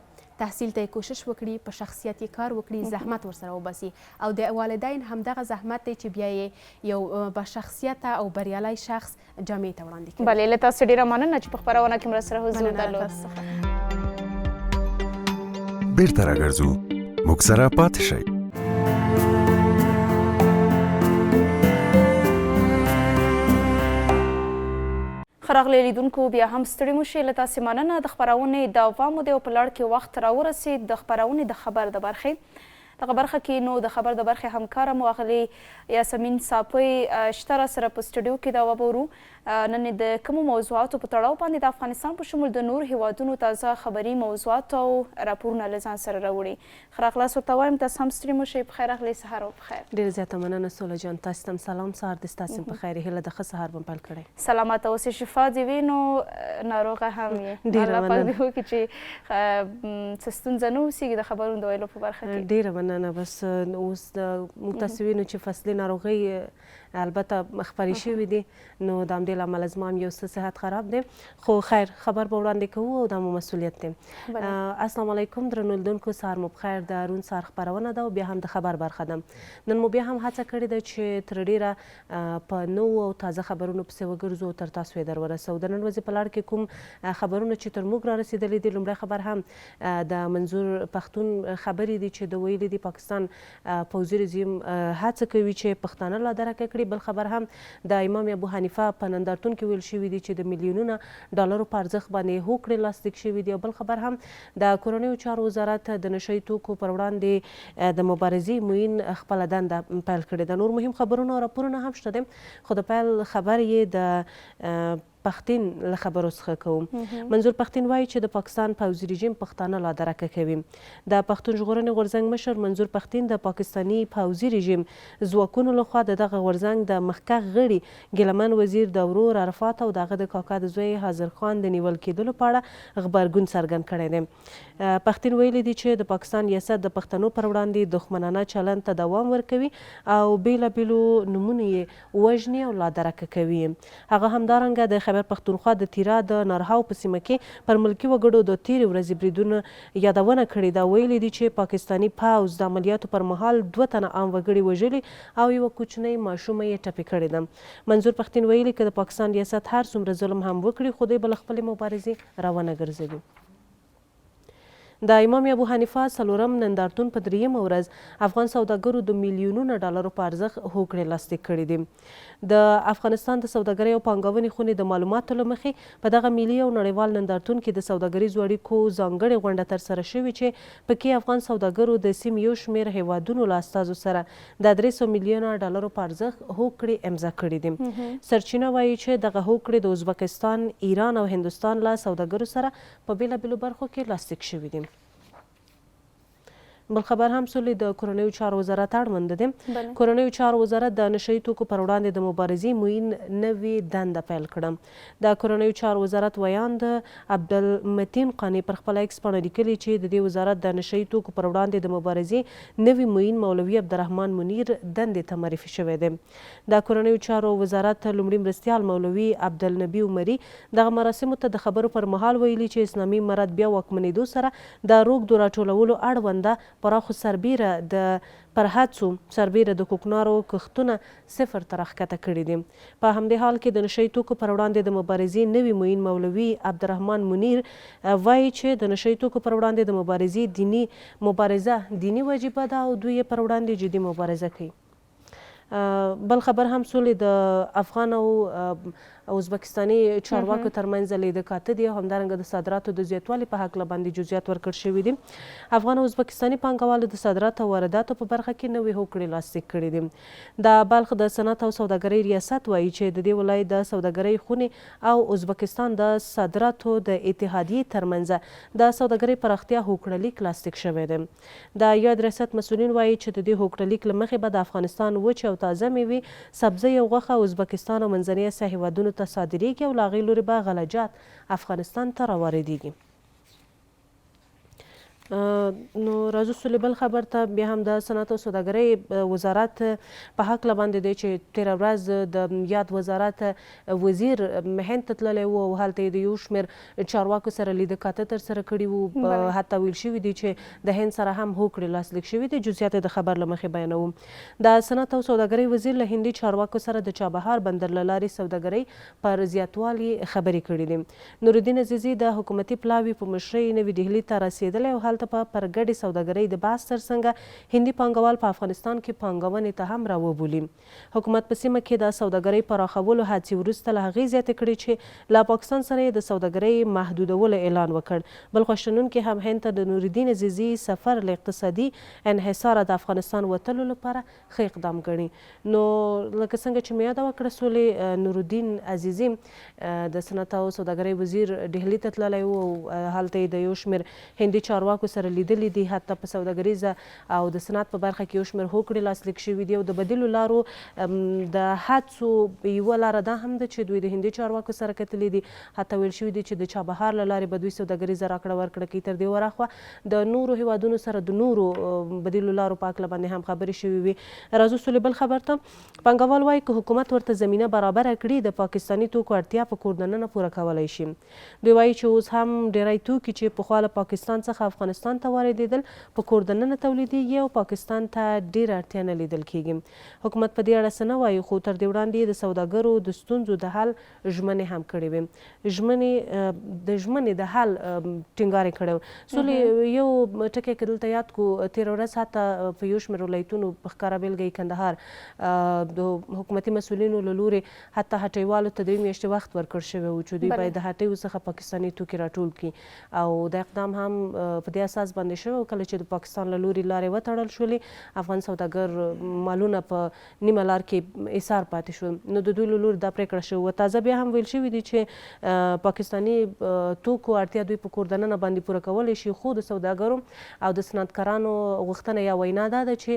تحصیل ته کوشش وکړي په شخصیت یې کار وکړي زحمت ورسره وباسي او د والدین همدغه زحمت دی چې بیا یې یو با شخصیته او بریالی شخص جامعې ته وړاندې کوي بلې له تاسو ډېره مننه چې په خپرونه کې مرسته حضور درلود بیرته راګرځو موږ سره پاتې شئ راغلی لیدونکو بیا هم ستړي مو شئ له تاسې مننه د خپرونې دوام مو دی او په لړ کې وخت راورسېد د خپرونې د خبر د برخې دغه برخه کې نو د خبر د برخې همکاره مو اغلې یاسمین صاپۍ شته راسره په سټوډیو کې دا وبورو نن د کومو موضوعاتو په تړاو باندې د افغانستان په شمول د نور هیوادونو تازه خبري موضوعات او راپورونه له ځان سره راوړي ښه راغلاست ورته وایم تاسو هم ستړي مو شئ پخیر اغلې سهار او پخیر ډېره زیاته مننه سوله جان تاسو ته هم سلام سهار د ستاسو په خیر هیله د ښه سهار به پیل کړی سلامت اوسئ شفا دې وي نو ناروغه هم یې الله پاک دې وکړي چې څه ستونزه نه اوسېږي د خبرونو د ویلو په برخه کې ډېره مننه بس اوس موږ تاسو وینو چې فصلي ناروغۍ البته خپرې شوي دي نو د همدې له امله زما هم یو څه صحت خراب دی خو خیر خبر به وړاندې کوو او دا مو مسؤلیت دی السلام علیکم درنو لیدونکو سهار مو بخیر د رون سهار خپرونه ده او بیا هم د خبر برخه ده نن مو بیا هم هڅه کړې ده چې تر ډېره په نوو او تازه خبرونو پسې وګرځو او تر تاسو یې در ورسوو د نن ورځې په لړ کې کوم خبرونه چې تر موږ را رسېدلي دي لومړی خبر هم د منظور پښتون خبرې دي چې د ویلي دي پاکستان پوځي رژیم هڅه کوي چې پښتانه لا درکه کړي بل خبر هم د امام ابو حنیفه په نندارتون کې ویل شوي دي چې د میلیونونه ډالرو په ارزښت باندې هوکړې لاسلیک شوي دي او بل خبر هم د کورنیو چارو وزارت د نشه یي توکو پر وړاندې د مبارزې معین خپله دنده پیل کړې ده نور مهم خبرونه او راپورونه هم شته دي خو د پیل خبر یې د پښتین له خبرو څخه کوم منظور پښتین وایي چې د پاکستان پوځي رژیم پښتانه لا درکه کوي د پښتون ژغورنې غورځنګ مشر منظور پښتین د پاکستاني پوځي رژیم ځواکونو لخوا د دغه غورځنګ د مخکښ غړي ګیلمن وزیر د ورور عرفات او د هغه د کاکا د زوی حاضر خان د نیول کېدلو په اړه غبرګون څرګند کړی دی پښتین ویلي دي چې د پاکستان ریاست د پښتنو پر وړاندې دښمنانه چلند ته دوام ورکوي او بېلابېلو نومونه یې وژني او لا درکه کوي هغه همدارنګه د خیبر پښتونخوا د تیرا د نرهاو په سیمه کې پر ملکي وګړو د تېرې ورځې بریدونو یادونه کړې ده ویلي دي چې پاکستاني پوځ د عملیاتو پر مهال 2 تنه عام وګړي وژلي او یوه کوچنۍ ماشومه یې ټپي کړې ده منظور پښتین ویلي که د پاکستان ریاست هر څومره ظلم هم وکړي خو دوی به له خپلې مبارزې راونه ګرځوي د امام ابو حنیفه څلورم نندارتون په دریمه ورځ افغان سوداګرو د میلیونونو ډالرو په ارزښت هوکړې لاسلیک کړي دي. د افغانستان د سوداګرۍ او پانګونې خونې د معلوماتو له مخې په دغه ملي او نړیوال نندارتون کې د سوداګریزو اړیکو ځانګړې غونډه ترسره شوې چې پکې افغان سوداګرو د سیمې یو شمېر هیوادونو له استازو سره د 300 میلیونه ډالرو په ارزښت هوکړې امضا کړي دي. سرچینه وایي چې دغه هوکړې د ازبکستان، ایران او هندوستان له سوداګرو سره په بېلابېلو برخو کې لاسلیک شوي دي. بل خبر هم سولې د کورنیو چارو وزارت اړوند دی. کورنیو چارو وزارت د نشهیي توکو پر وړاندې د مبارزې معین نوې دنده پیل کړه. د کورنیو چارو وزارت ویاند عبدالمتین قانع پر خپله ایکس پاڼه لیکلي چې د دې وزارت د نشهیي توکو پر وړاندې د مبارزې نوي معین مولوي عبدالرحمن منیر دندې ته معرفي شوی دی. د کورنیو چارو وزارت لومړي مرستیال مولوي عبدالنبي عمري دغه مراسمو ته د خبرو پر مهال ویلي چې اسلامي امارت بیا واکمنېدو سره د روږدو راټولولو اړونده پراخو سربیره د پر هڅو سربیره د کوکنارو کښتونه صفر ته راښکته کړي دي. په همدې حال کې د نشهیي توکو پر وړاندې د مبارزې نوي معین مولوي عبدالرحمن منیر وایي چې د نشهیي توکو پر وړاندې د مبارزه دیني وجیبه ده او دوی یې پر وړاندې جدي مبارزه کوي. بل خبر هم سولې د افغان او ازبکستاني چارواکو ترمنځ لیده کاته دي او همدارنګه د صادراتو د زیاتوالي په هکله باندې جزئیات ورکړل شوي دي. افغان او ازبکستاني پانګوالو د صادراتو او وارداتو په برخه کې نوې هوکړې لاسلیک کړي دي. د بلخ د صنعت او سوداګرۍ ریاست وایي چې د دې ولایت د سوداګرۍ خونې او ازبکستان د صادراتو د اتحادیې ترمنځ د سوداګرۍ پراختیا هوکړه لیک لاسلیک شوی دی. د یاد ریاست مسؤلین وایي چې د دې هوکړه لیک له مخې به د افغانستان وچې او تازه میوې، سبزۍ او غوښه ازبکستان او منځنۍ اسیا هیوادونو ته صادریږي او له هغې لورې به غلجات افغانستان ته راواردیږي. نو راځو سولې بل خبر ته بیا هم د صنعت او سوداګرۍ وزارت په هکله باندې دی چې تېره ورځ د یاد وزارت وزیر هند ته تللی و او هلته یې د یو شمېر چارواکو سره لیده کاته ترسره کړي وو. حتی ویل شوي دي چې د هند سره هم هوکړې لاسلیک شوي دي. جزئیات د خبر له مخې بیانوم. د صنعت او سوداګرۍ وزیر له هندي چارواکو سره د چابهار بندر له لارې سوداګرۍ پر زیاتوالي خبرې کړي دي. نورالدین عزیزي د حکومتي پلاوي په مشرۍ نوي ډهلي ته رسېدلی او په ګډې سوداګرۍ د بحث ترڅنګ هندي پانګوال په افغانستان کې پانګونې ته هم راوبولي. حکومت په سیمه کې د سوداګرۍ پراخولو هڅې وروسته له هغې زیاتې کړې چې له پاکستان سره یې د سوداګرۍ محدودولو اعلان وکړ. بل خواشنونکي هم هند ته د نورالدین عزیزي سفر له اقتصادي انحصاره د افغانستان وتلو لپاره ښه اقدام ګڼي. نو لکه څنګه چې مې یاده وکړه سولې نورالدین عزیزي د صنعت او سوداګرۍ وزیر ډهلي ته تللی و او هلته یې د یو شمېر هندي چارواکو سره لیدلي دي. حتی په سوداګریزه او د صنعت په برخه کې یو شمېر هوکړې لاسلیک شوي دي او د بدیلو لارو د هڅو یوه لاره دا هم ده چې دوی د هندي چارواکو سره کتلي دي. حتی ویل شوي دي چې د چابهار له لارې به دوی سوداګریزه راکړه ورکړه کوي. تر دې ورهاخوا د نورو هیوادونو سره د نورو بدیلو لارو په هکله باندې هم خبرې شوي وي. راځو سولې بل خبر ته. پانګوال وایي که حکومت ورته زمینه برابره کړي د پاکستاني توکو اړتیا په کور دننه پوره کولی شي. دوی وایي چې اوس هم ډیری توکي چې پخوا له پاکستان څخه افغانستان ته واردېدل په کور دننه تولیدېږي او پاکستان ته ډېره اړتیا نه لیدل کېږي. حکومت په دې اړه څه نه وایي خو تر دې وړاندې د سوداګرو د ستونزو د حل ژمنې هم کړې وې. د ژمنې د حل ټینګار یې کړی و. سولې یو ټکی که دلته یاد کړو تېره ورځ حتی په یو شمېر ولایتونو په ښکاره بېلګه یې کندهار د حکومتي مسؤلینو له لورې حتی هټیوالو ته 2 میاشتې وخت ورکړل شوی و چې دوی باید د هټیو څخه پاکستاني توکي راټول کړي او دا اقدام هم په دې اساس باندې شوی و کله چې د پاکستان له لورې لارې وتړل شولې افغان سوداګر مالونه په نیمه لار کې ایثار پاتې شول. نو د دوی له لورې دا پرېکړه شوې وه. تازه بیا هم ویل شوي دي چې پاکستاني توکو اړتیا دوی په کور دننه باندې پوره کولی شي خو د سوداګرو او د صنعتکارانو غوښتنه یا وینا دا ده چې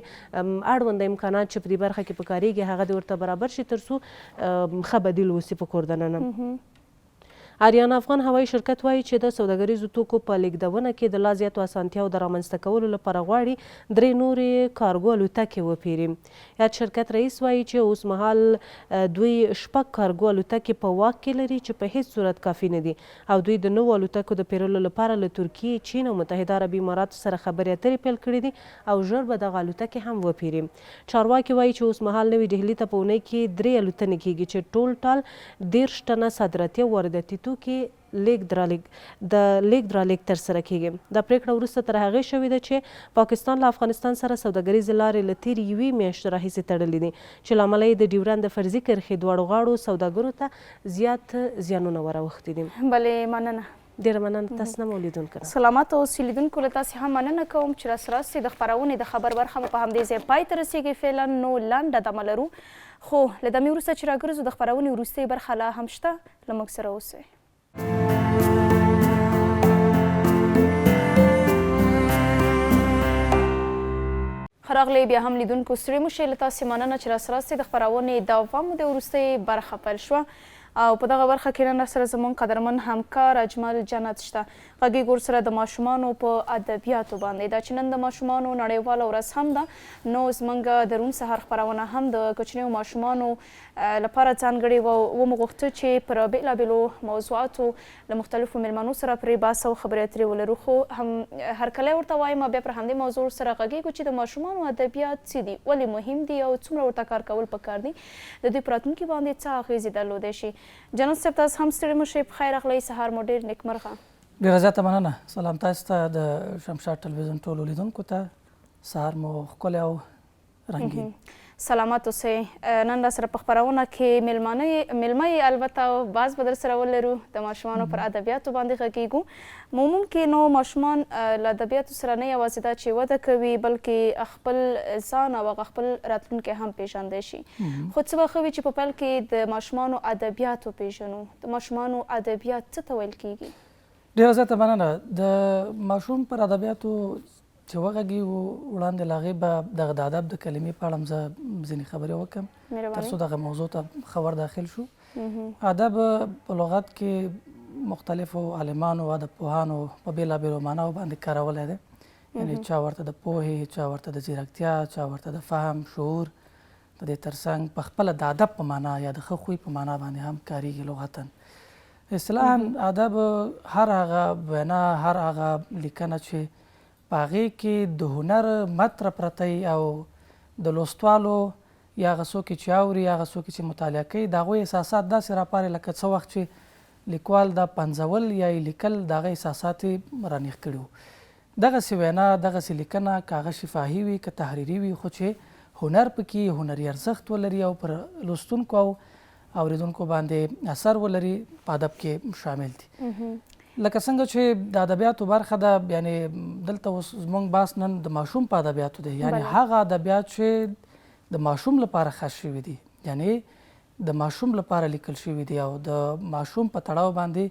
اړونده امکانات چې په دې برخه کې پکارېږي هغه دې ورته برابر شي ترڅو ښه بدیل وسي په کور دننه. آریانا افغان هوایي شرکت وایي چې د سوداګریزو توکو په لیږدونه کې د لا زیاتو اسانتیاو د رامنځته کولو لپاره غواړي 3 نورې کارګو الوتکې وپیري. یاد شرکت رئیس وایي چې اوس مهال دوی 6 کارګو الوتکې په واک کې لري چې په هیڅ صورت کافي نه دي او دوی د نوو الوتکو د پیرلو لپاره له ترکیې، چین او متحده عربي اماراتو سره خبرې اترې پیل کړي دي او ژر به دغه الوتکې هم وپیري. چارواکي وایي چې اوس مهال نوي ډهلي ته په اونۍ کې 3 الوتنې کیږي چې ټول ټال 10 ټنه صادراتي او وارداتي توکي لیږد رالېږد ترسره کیږي. دا پریکړه وروسته تر هغې شوې ده چې پاکستان له افغانستان سره سوداګریزې لارې له تېرې یوې میاشتې راهیسې تړلې دي چې له امله یې د ډیورند د فرضي کرښې دواړو غاړو سوداګرو ته زیات زیانونه وراوښتي دي. بلې مننه. ډېره مننه. تاسو نه مو لیدونکو سلامات اوسئ. لیدونکو له تاسې هم مننه کوم چې راسره یاستئ. د خپرونې د خبر برخه مو په همدې ځای پای ته رسېږي. فعلا نو لنډه دمه لرو، خو له دمې وروسته چې راګرځو د خپرونې وروستۍ برخه لا هم شته. له موږ سره اوسئ. ښه راغلی. بیا هم لیدونکو ستړي مو شئ. له تاسې مننه چې راسره یاستئ. د خپرونې دوام د وروستۍ برخه پیل شوه او په دغه برخه کې نن سره زموږ قدرمن همکار اجمل جنت شته. غږیږو ورسره د ماشومانو په ادبیاتو باندې. دا چې نن د ماشومانو نړیواله ورځ هم ده، نو زموږ د رون سهار خپرونه هم د کوچنیو ماشومانو لپاره ځانګړې وه. ومو غوښته چې پر بېلابېلو موضوعاتو له مختلفو میلمنو سره پرې بحث او خبرې اترې ولرو، خو هرکلی ورته وایم بیا پر همدې موضوع سره غږیږو چې د ماشومانو ادبیات څه دي، ولې مهم دي او څومره ورته کار کول پکار دي، د دوی په راتلونکي باندې څه اغېزې درلودی شي. جنت صاحب تاسو هم ستړي مه شئ. په خیر راغلی. سهار مو ډېر نیکمرغه. ډېره زیاته مننه. سلام تاسو ته، د شمشاد ټلویزیون ټولو لیدونکو ته. سهار مو ښکلی او رنګین. سلامت اوسئ. نن راسره په خپرونه کې میلمه یې البته باز به در سره ولرو. د ماشومانو پر ادبیاتو باندې غږیږو. عموم کې نو ماشومان له ادبیاتو سره نه یوازې دا چې وده کوي، بلکې خپل ځان او هغه خپل راتلونکی هم پیژندی شي. خو څه به ښه وي چې په پیل کې د ماشومانو ادبیات وپېژنو. د ماشومانو ادبیات څه ته ویل کیږي؟ ډېره زیاته مننه. د ماشوم پر ادبیاتو چې وغږیږو، وړاندې له هغې به دغه د ادب د کلمې په اړه هم زه ځینې خبرې وکړم تر څو دغه موضوع ته خبر داخل شو. ادب په لغت کې مختلفو عالمانو ادب پوهانو په بېلابېلو معناو باندې کارولی دی. یعنې چا ورته د پوهې، چا ورته د ځیرکتیا، چا ورته د فهم، شعور، د دې ترڅنګ په خپله د ادب په معنا یا د ښه خوی په معنا باندې هم کارېږي لغتا. اصطلاحا ادب هر هغه وینا، هر هغه لیکنه چې په هغې کې د هنر متره پرته او د لوستوالو یا هغه څوک چې اوري، هغه څوک چې مطالعه کوي، د هغوی احساسات داسې راپارې لکه څه وخت چې لیکوال دا پنځول یا یې لیکل د هغه احساسات یې رانیغ کړي وو. دغسې وینا، دغسې لیکنه که هغه شفاهي وي که تحریري وي، خو چې هنر پکې هنري ارزښت ولري او پر لوستونکو او اوریدونکو باندې اثر ولري، په ادب کې شامل دي. لکه څنګه چې د ادبیاتو برخه ده، یعنې دلته اوس زموږ بحث نن د ماشوم په ادبیاتو دی. یعنې هغه ادبیات چې د ماشوم لپاره خاص شوي دي، یعنې د ماشوم لپاره لیکل شوي دي او د ماشوم په تړاو باندې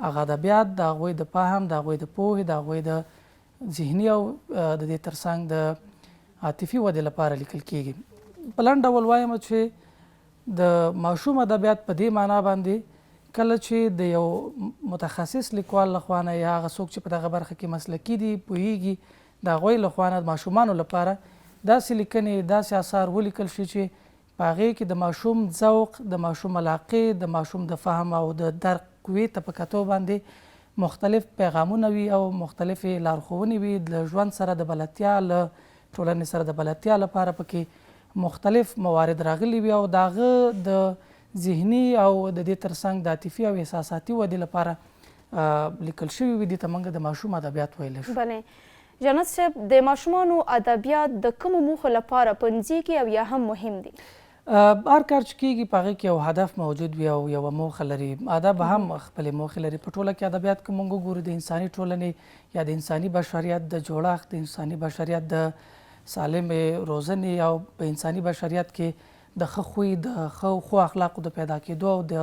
هغه ادبیات د هغوی د فهم، د هغوی د پوهې، د هغوی د ذهني او د دې ترڅنګ د عاطفي ودې لپاره لیکل کیږي. په لنډ ډول وایم چې د ماشوم ادبیات په دې معنا باندې کله چې د یو متخصص لیکوال لخوا نه یا هغه څوک چې په دغه برخه کې مسلکي دي، پوهیږي، د هغوی لخوا نه د ماشومانو لپاره داسې لیکنې، داسې اثار ولیکل شي چې په هغې کې د ماشوم ذوق، د ماشوم علاقې، د ماشوم د فهم او د درک قوې ته په کتو باندې مختلف پیغامونه وي او مختلفې لارښوونې وي. د ژوند سره د بلدتیا، له ټولنې سره د بلدتیا لپاره پکې مختلف موارد راغلي وي او د هغه د ذهني او د دې ترڅنګ د عاطفي او احساساتي ودې لپاره لیکل شوي وي. دې ته موږ د ماشوم ادبیات ویلی شو. بلې جنت صاحب، د ماشومانو ادبیات د کومو موخو لپاره پنځېږي او یا هم مهم دي؟ هر کار چې کېږي په هغې کې یو هدف موجود وي او یوه موخه لري. ادب هم خپلې موخې لري. په ټوله کې ادبیات که موږ وګورو د انساني ټولنې یا د انساني بشریت د جوړښت، د انساني بشریت د سالمې روزنې او په انساني بشریت کې د ښه خوی، د ښه اخلاقو د پیدا کېدو او د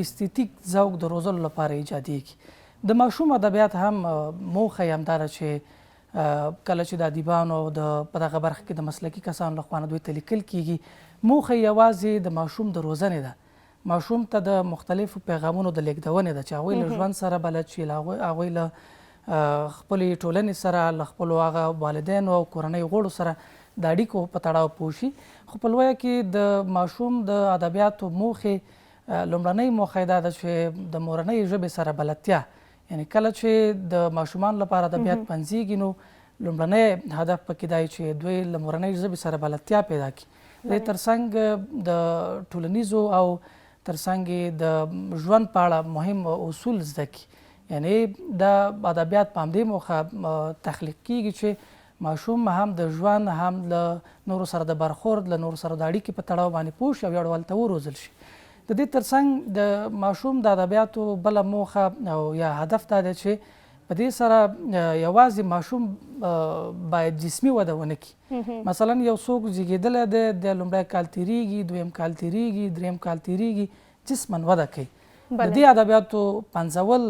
استیتیک ذوق د روزلو لپاره ایجادېږي. د ماشوم ادبیات هم موخه یې همدا ده چې کله چې د ادیبانو په دغه برخه کې د مسلکي کسانو لخوا نه دوی ته لیکل کېږي، موخه یې یوازې د ماشوم د روزنې ده. ماشوم ته د مختلفو پیغامونو د لیږدونې ده چې هغوی له ژوند سره بلد شي، هغوی له خپلې ټولنې سره، له خپلو هغه والدینو او کورنۍ غړو سره د اړیکو په تړاو پوه شي. خو په لویه کې د ماشوم د ادبیاتو موخې، لومړنۍ موخه یې دا ده چې د مورنۍ ژبې سره بلدتیا، یعنې کله چې د ماشومانو لپاره ادبیات پنځېږي نو لومړنی هدف پکې دی چې دوی له مورنۍ ژبې سره بلدتیا پیدا کړي. د دې ترڅنګ د ټولنیزو او ترڅنګ یې د ژوند په اړه مهم اصول زده کړي. یعنې دا ادبیات په همدې موخه تخلیق کیږي چې ماشوم هم د ژوند هم له نورو سره د برخورد له نورو سره د اړیکې په تړاو باندې پوه شي او یو ډول ته وروزل شي. د دې ترڅنګ د ماشوم د ادبیاتو بله موخه او یا هدف دا دی چې په دې سره یوازې ماشوم باید جسمي وده ونه کړي. مثلا یو څوک زیږېدلی دی د لومړی کال تېرېږي، دویم کال تېرېږي، دریم کال تېرېږي، جسما وده کوي. د دې ادبیاتو پنځول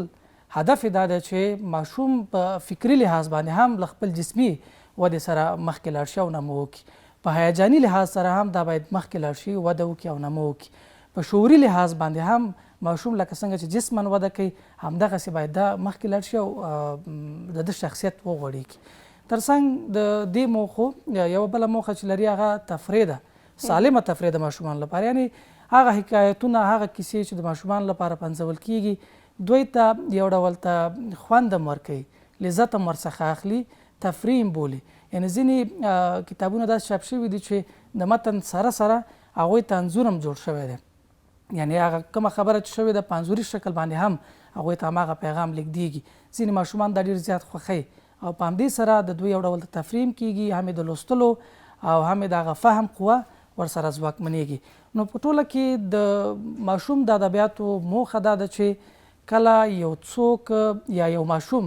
هدف یې دا دی چې ماشوم په فکري لحاظ باندې هم له خپل جسمي ودې سره مخکې لاړ شي او نمو وکړي. په هیجاني لحاظ سره هم دا باید مخکې لاړ شي، وده وکړي او نمو وکړي. په شعوري لحاظ باندې هم ماشوم لکه څنګه چې جسما وده کوي همدغسې باید دا مخکې لاړ شي او د ده شخصیت وغوړېږي. ترڅنګ د دې موخو یوه بله موخه چې لري هغه تفریح ده، سالمه تفریح د ماشومانو لپاره. یعنې هغه حکایتونه، هغه کیسې چې د ماشومانو لپاره پنځول کیږي دوی ته یو ډول ته خوند هم ورکوي، لذت هم ورڅخه اخلي، تفریح هم بولي. یعنې ځینې کتابونه داسې چاپ شوي دي چې د متن سره سره هغوی ته انځور هم جوړ شوی دی. یعنې هغه کومه خبره چې شوې ده په انځوري شکل باندې هم هغوی ته هماغه پیغام لیږدېږي. ځینې ماشومان دا ډېر زیات خوښوي او په همدې سره د دوی یو ډول د تفریح هم کېږي، هم یې د لوستلو او هم یې د هغه فهم قوه ورسره ځواکمنېږي. نو په ټوله کې د ماشوم د ادبیاتو موخه دا ده چې کله یو څوک یا یو ماشوم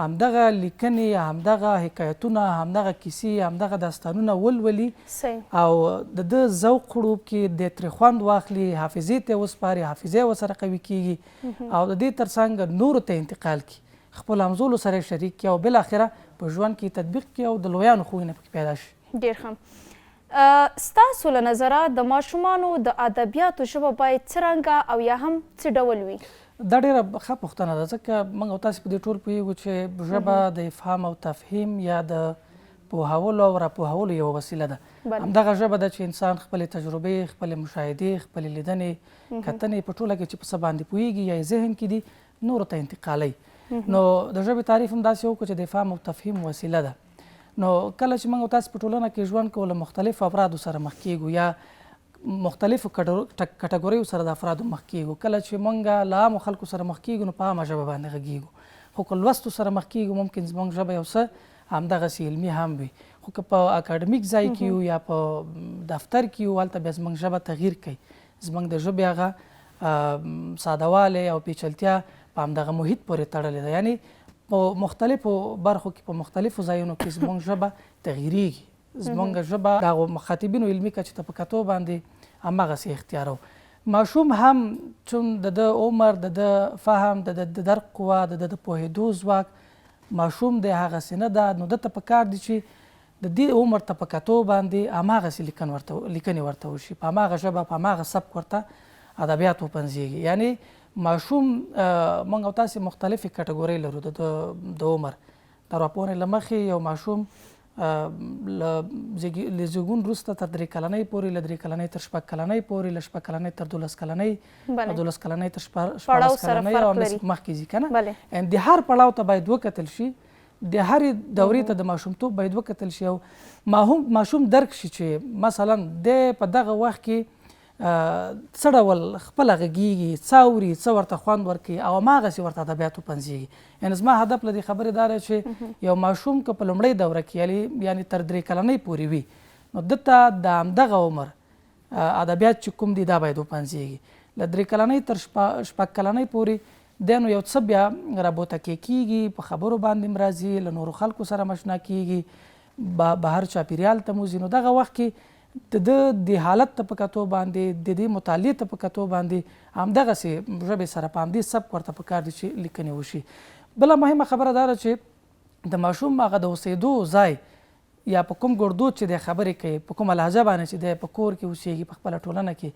همدغه لیکنې، همدغه حکایتونه، همدغه کیسې، همدغه داستانونه ولولي او د ده ذوق خړوب کې د ترې خوند واخلي، حافظې ته یې وسپاري، حافظه یې ورسره قوي کېږي او د دې ترڅنګ نورو ته انتقال کړي، خپلو همزولو سره یې شریک کړي او بالاخره په ژوند کې تطبیق کړي او د لویانو خویونه پکې پیدا شي. ډېر ښه. ستاسو له نظره د ماشومانو د ادبیاتو ژبه باید څرنګه او یا هم څه ډول وي؟ دا ډېره ښه پوښتنه ده، ځکه موږ او تاسې په دې ټول پوهېږو چې ژبه د افهام او تفهیم یا د پوهولو او راپوهولو یوه وسیله ده. همدغه ژبه ده چې انسان خپلې تجربې، خپلې مشاهدې، خپلې لیدنې، کتنې په ټوله کې چې په څه باندې پوهېږي یا یې ذهن کې دي نورو ته انتقالوي. نو د ژبې تعریف هم داسې وکړو چې د افهام او تفهیم وسیله ده. نو کله چې موږ او تاسې په ټولنه کې ژوند کوو له مختلفو افرادو سره مخ کېږو یا مختلفو کټګوریو سره د افرادو مخ کېږو، کله چې موږ له عامو خلکو سره مخ کېږو نو په عامه ژبه باندې غږېږو، خو که لوستو سره مخ کېږو ممکن زموږ ژبه یو څه همدغسې علمي هم وي، خو که په اکاډمیک ځای کې یو یا په دفتر کې یو هلته بیا زموږ ژبه تغییر کوي. زموږ د ژبې هغه سادهوالی او پیچلتیا په همدغه محیط پورې تړلې ده. یعنې په مختلفو برخو کې په مختلفو ځایونو کې زموږ ژبه تغییریږي. زموږ ژبه د هغو مخاطبینو علمي کچې ته په کتو باندې هماغسې اختیارو. ماشوم هم چون د ده عمر، د ده فهم، د ده درک قوه، د ده د پوهېدو ځواک ماشوم دی، هغسې نه ده. نو ده ته پکار دي چې د دې عمر ته په کتو باندې هماغسې لیکنې ورته وشي، په هماغه ژبه، په هماغه سبک ورته ادبیات وپنځېږي. یعنې ماشوم موږ او تاسې مختلفې کټګورۍ لرو د عمر. د ارواپوهنې له مخې یو ماشوم له زیږون وروسته تر 3 کلنۍ پورې، له 3 کلنۍ تر 6 کلنۍ پورې، له 6 کلنۍ تر 12 کلنۍ، له 12 کلنۍ تر 14 کلنۍ او مخکې ځي که نه. د هر پړاو ته باید وکتل شي، د هرې دورې ته د ماشومتوب باید وکتل شي او ماشوم درک شي چې مثلا دی په دغه وخت کې څه ډول خپله غږېږي، څه اوري، څه ورته خوند ورکوي او هماغسې ورته ادبیات وپنځېږي. یعنې زما هدف له دې خبرې دا دی چې یو ماشوم که په لومړۍ دوره کې یعنې تر 3 کلنۍ پورې وي نو ده ته د همدغه عمر ادبیات چې کوم دي دا باید وپنځېږي. له 3 کلنۍ تر 6 کلنۍ پورې دی نو یو څه بیا رابوتکې کېږي، په خبرو باندې هم راځي، له نورو خلکو سره مشنا کېږي، بهر چاپېریال ته موځي. نو دغه وخت کې د ده د حالت ته په کتو باندې، د دې مطالعې ته په کتو باندې همدغسې ژبې سره په همدې سبک ورته پکار دي چې لیکنې وشي. بله مهمه خبره دا ده چې د ماشوم هغه د اوسېدو ځای یا په کوم ګردود چې دی خبرې کوي، په کومه لهجه باندې چې دی په کور کې اوسېږي، په خپله ټولنه کې،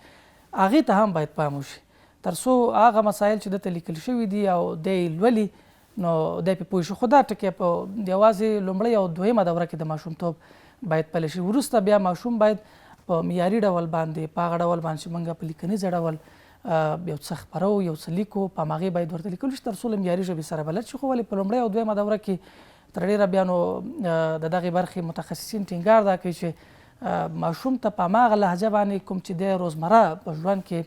هغې ته هم باید پام وشي ترڅو هغه مسایل چې دته لیکل شوي دي او دی لولي نو دی پرې پوه شي. خو دا ټکې په یوازې لومړۍ او دویمه دوره کې د ماشومتوب باید پلی شي. وروسته بیا ماشوم باید په معیاري ډول باندې، په هغه ډول باندې چې موږ په لیکنیزه ډول یو څه خپرو، یو څه لیکو، په هماغې باید ورته لیکل شي ترڅو له معیاري ژبې سره بلد شي. خو ولې په لومړۍ او دویمه دوره کې تر ډېره بیا نو د دغې برخې متخصصین ټینګار دا کوي چې ماشوم ته په هماغه لهجه باندې کوم چې دی روزمره په ژوند کې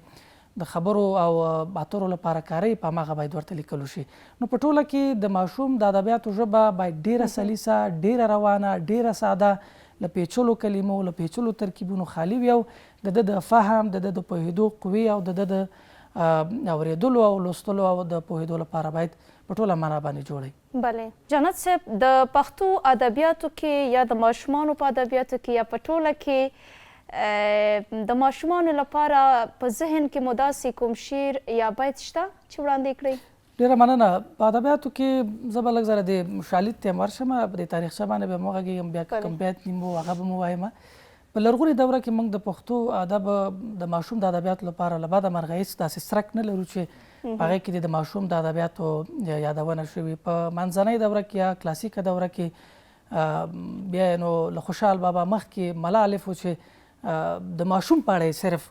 د خبرو او اترو لپاره کاروي په هماغه باید ورته لیکلو شي. نو په ټوله کې د ماشوم د ادبیاتو ژبه باید ډیره سلیسه، ډیره روانه، ډیره ساده، له پیچلو کلمو، له پیچلو ترکیبونو خالي وي او د ده د فهم، د ده د پوهېدو قوې او د ده د اورېدلو او لوستلو او د پوهېدو لپاره باید په ټوله معنا باندې جوړوي. بله جنت صاحب، د پښتو ادبیاتو کې یا د ماشومانو په ادبیاتو کې یا په ټوله کې د ماشومانو لپاره په ذهن کې مو داسې کوم شعر یا بیت شته چې وړاندې کړئ؟ ډېره مننه. په ادبیاتو کې زه به لږ زره د شالید ته ورشم، په دې تاریخچه باندې به م وغږېږم، بیا کوم بیت نیم و هغه به م ووایم. په لرغونې دوره کې موږ د پښتو ادب د ماشوم د ادبیاتو لپاره له بده مرغه هېڅ داسې څرک نه لرو چې په هغې کې د ماشوم د ادبیاتو یادونه شوې. په منځنۍ دوره کې یا کلاسیکه دوره کې بیا نو له خوشحال بابا مخکې ملا الف و چې د ماشوم په اړه یې صرف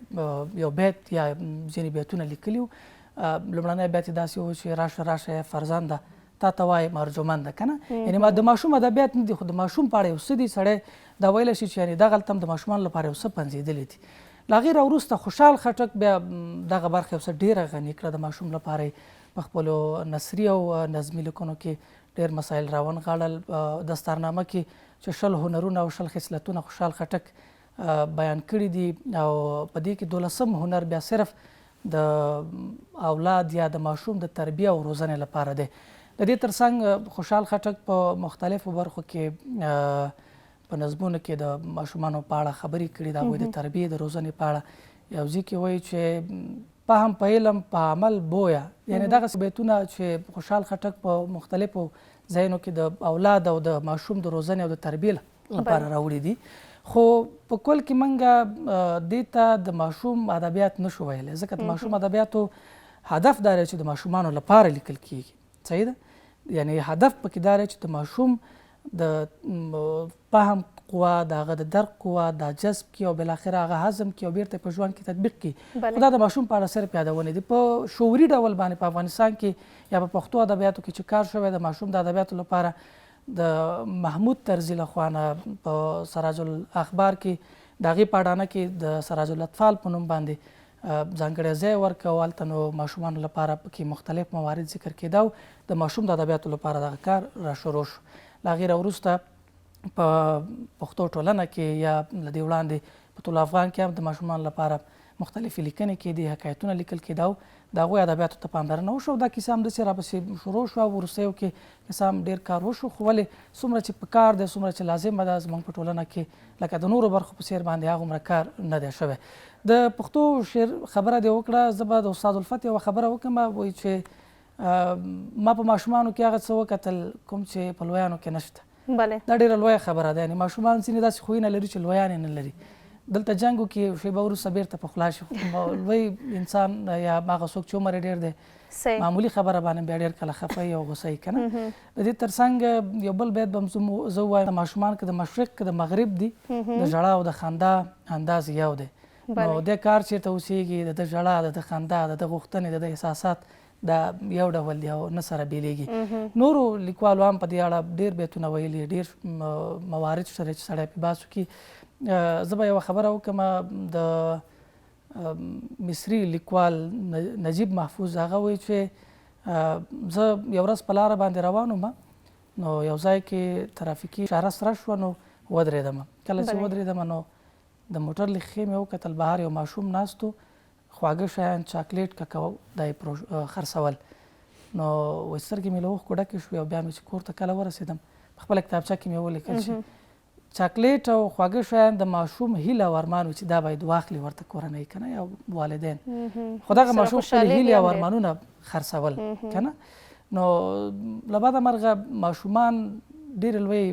یو بیت یا ځینې بیتونه لیکلي وو. لومړنی بیت یې داسې و چې راشه راشه فرزنده تا ته وایي ارجمنده، که نه؟ یعنې د ماشوم ادبیات نه دي، خو د ماشوم په اړه یو څه دي سړی دا ویلی شي چې یعنې دغلته هم د ماشومانو لپاره یو څه پنځېدلي دي. له هغې راوروسته خوشحال خټک بیا دغه برخه یو څه ډېره غني کړه. د ماشوم لپاره یې په خپلو نثري او نظمي لیکنو کې ډېر مسایل راونغاړل. دستارنامه کې چې 20 هنرونه او 20 خصلتونه خوشحال خټک بیان کړي دي او په دې کې 12م هنر بیا صرف د اولاد یا د ماشوم د تربیه او روزنې لپاره دی. د دې ترڅنګ خوشحال خټک په مختلفو برخو کې په نظمونو کې د ماشومانو په اړه خبرې کړي، د هغوی د تربیې د روزنې په اړه. یو ځای کې وایي چې فهم په علم په عمل بویه، یعنې دغسې بیتونه چې خوشحال خټک په مختلفو ځایونو کې د اولاد او د ماشوم د روزنې او د تربیې لپاره راوړي دي. خو په کل کې موږ دې ته د ماشوم ادبیات نشو ویلی، ځکه د ماشوم ادبیاتو هدف دا دی چې د ماشومانو لپاره لیکل کیږي. صحیح ده؟ یعنې هدف پکې دا دی چې د ماشوم د فهم قوه، د هغه د درک قوه، دا جذب کړي او بالاخره هغه هضم کړي او بیرته په ژوند کې تطبیق کړي. خو دا د ماشوم په اړه صرف یادونې دي. په شعوري ډول باندې په افغانستان کې یا په پښتو ادبیاتو کې چې کار شوی د ماشوم د ادبیاتو لپاره د محمود طرزي لخوا نه په سراج الاخبار کې د هغې په اډانه کې د سراج الاطفال په نوم باندې ځانګړی ځای ورکړ او هلته نو ماشومانو لپاره پکې مختلف موارد ذکر کېده او د ماشوم د ادبیاتو لپاره دغه کار راشروع شو. له هغې راوروسته په پښتو ټولنه کې یا له دې وړاندې په ټول افغان کې هم د ماشومانو لپاره مختلفې لیکنې کېدې، حکایتونه لیکل کېده او د هغوی ادبیاتو ته پاملرنه وشوه. دا کیسه همداسې راپسې شروع شوه او وروستیو کې کیسه هم ډېر کار وشو. خو ولې څومره چې په کار دی، څومره چې لازمه ده زموږ په ټولنه کې لکه د نورو برخو په څېر باندې هغومره کار نه دی شوی. د پښتو شعر خبره دې وکړه، زه به د استاد الفت یوه خبره وکړم. وایي چې ما په ماشومانو کې هغه څه وکتل کوم چې په لویانو کې نشته. دا ډېره لویه خبره ده. یعنې ماشومان ځینې داسې خویونه لري چې لویان یې نه لري. دلته جنګ وکړي، شیبه وروسته بیرته په خلا شي. لوی انسان یا هغه څوک چې عمر یې ډېر دی معمولي خبره باندې بیا ډېر کله خفه وي او غوسه وي، که نه؟ د دې ترڅنګ یو بل بیت به هم زه ووایم، ماشومان که د مشرق که د مغرب دي، د ژړا او د خندا انداز یو دی. نو دې کار چېرته اوسېږي، د ده ژړا، د ده خندا، د ده غوښتنې، د ده احساسات دا یو ډول دی او نه سره بیلیږي. نورو لیکوالو هم په دې اړه ډېر بیتونه ویلي، ډېر موارد شته چې سړی پرې بحث وکړي. زه به یوه خبره وکړم. د مصري لیکوال نجیب محفوظ هغه وایي چې زه یو ورځ په لاره باندې روان وم، نو یو ځای کې ترافیکي اشاره سره شوه، نو ودرېدم. کله چې ودرېدم نو د موټر له ښیښې مې وکتل، بهر یو ماشوم ناست و، خواږه شیان، چاکلیټ، ککو دا یې خرڅول. نو وایي سترګې مې له اوښکو ډکې شوې او بیا مې چې کور ته کله ورسېدم په خپله کتابچه کې مې ولیکل چې چاکلیټ او خواږه شیان د ماشوم هیله او ارمان و چې دا باید واخلي ورته کورنۍ، که نه، یا والدین. خو دغه ماشوم خپلې هیلې او ارمانونه خرڅول، که نه. نو له بده مرغه ماشومان ډېرې لوی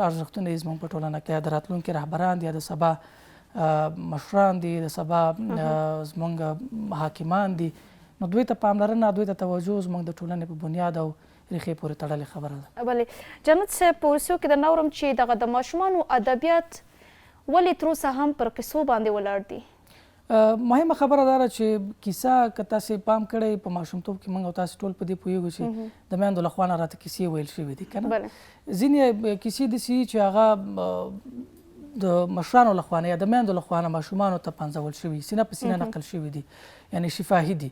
ارزښتونه یې زموږ په ټولنه کې، یا د راتلونکي رهبران دي، یا د سبا مشران دي، د سبا زموږ حاکمان دي. نو دوی ته پاملرنه، دوی ته توجه زموږ د ټولنې په بنیاد او ریښې پورې تړلې خبره ده. بلې جنت صاحب، په وروستیو کې درنه اورم چې دغه د ماشومانو ادبیات ولې تر اوسه هم پر کیسو باندې ولاړ دي؟ مهمه خبره دا ده چې کیسه که تاسې پام کړی، په ماشومتوب کې موږ او تاسې ټول په دې پوهېږو چې د میندو له خوا نه راته کیسې ویل شوي دي، که نه. ځینې کیسې داسې دي چې هغه د مشرانو لخوا نه یا د میندو لخوا نه ماشومانو ته پنځول شوي سینه په سینه نقل شوي دي یعنی شفاهي دي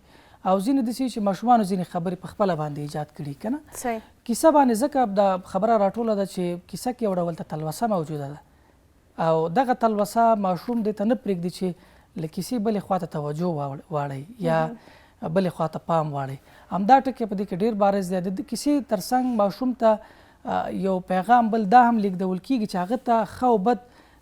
او ځینې داسې چې ماشومانو ځینې خبرې په خپله باندې ایجاد کړي که نه کیسه باندې ځکه د خبره راټوله ده چې کیسه کې یو ډول ته تلوسه موجوده ده او دغه تلوسه ماشوم دې ته نه پرېږدي چې له کیسې بلې خوا ته توجه واړئ یا بلې خوا ته پام واړئ همدا ټکی په دې کې ډېر بارز دی د کیسې تر څنګ ماشوم ته یو پیغام بل دا هم لیږدول کېږي چې هغه ته ښه او بد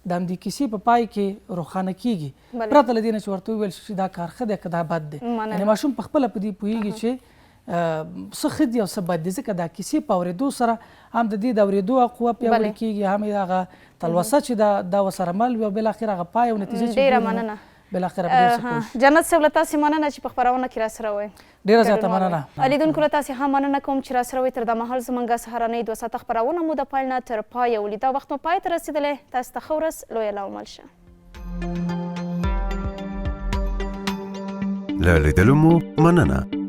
د همدې کیسې په پای کې روښانه کېږي پرته له دې نه چې ورته وویل شي چې دا کار ښه دی که دا بد دی یعنې ماشوم په خپله په دې پوهېږي چې څه ښه دي او څه بد دي ځکه دا کیسې په اورېدو سره هم د دې د اورېدو قوه پیاوړې کېږي هم یې هغه تلوسه چې دا ورسره مل وي او بالاخره هغه پای او نتیجه چې ډېره مننه بالاخره به ډېر څه پوه شي. جنت صاحب له تاسې مننه چې په خپرونه کې راسره وئ. ډېره زیاته مننه. لیدونکو له تاسې هم مننه کوم چې راسره وئ. تر دا مهال زموږ سهارنۍ 2 ساعته خپرونه مو د پیل نه تر پایه ولیده. وخت مو پای ته رسېدلی. تاسو ته ښه ورځ لویه لامل شه. له لیدلو مو مننه.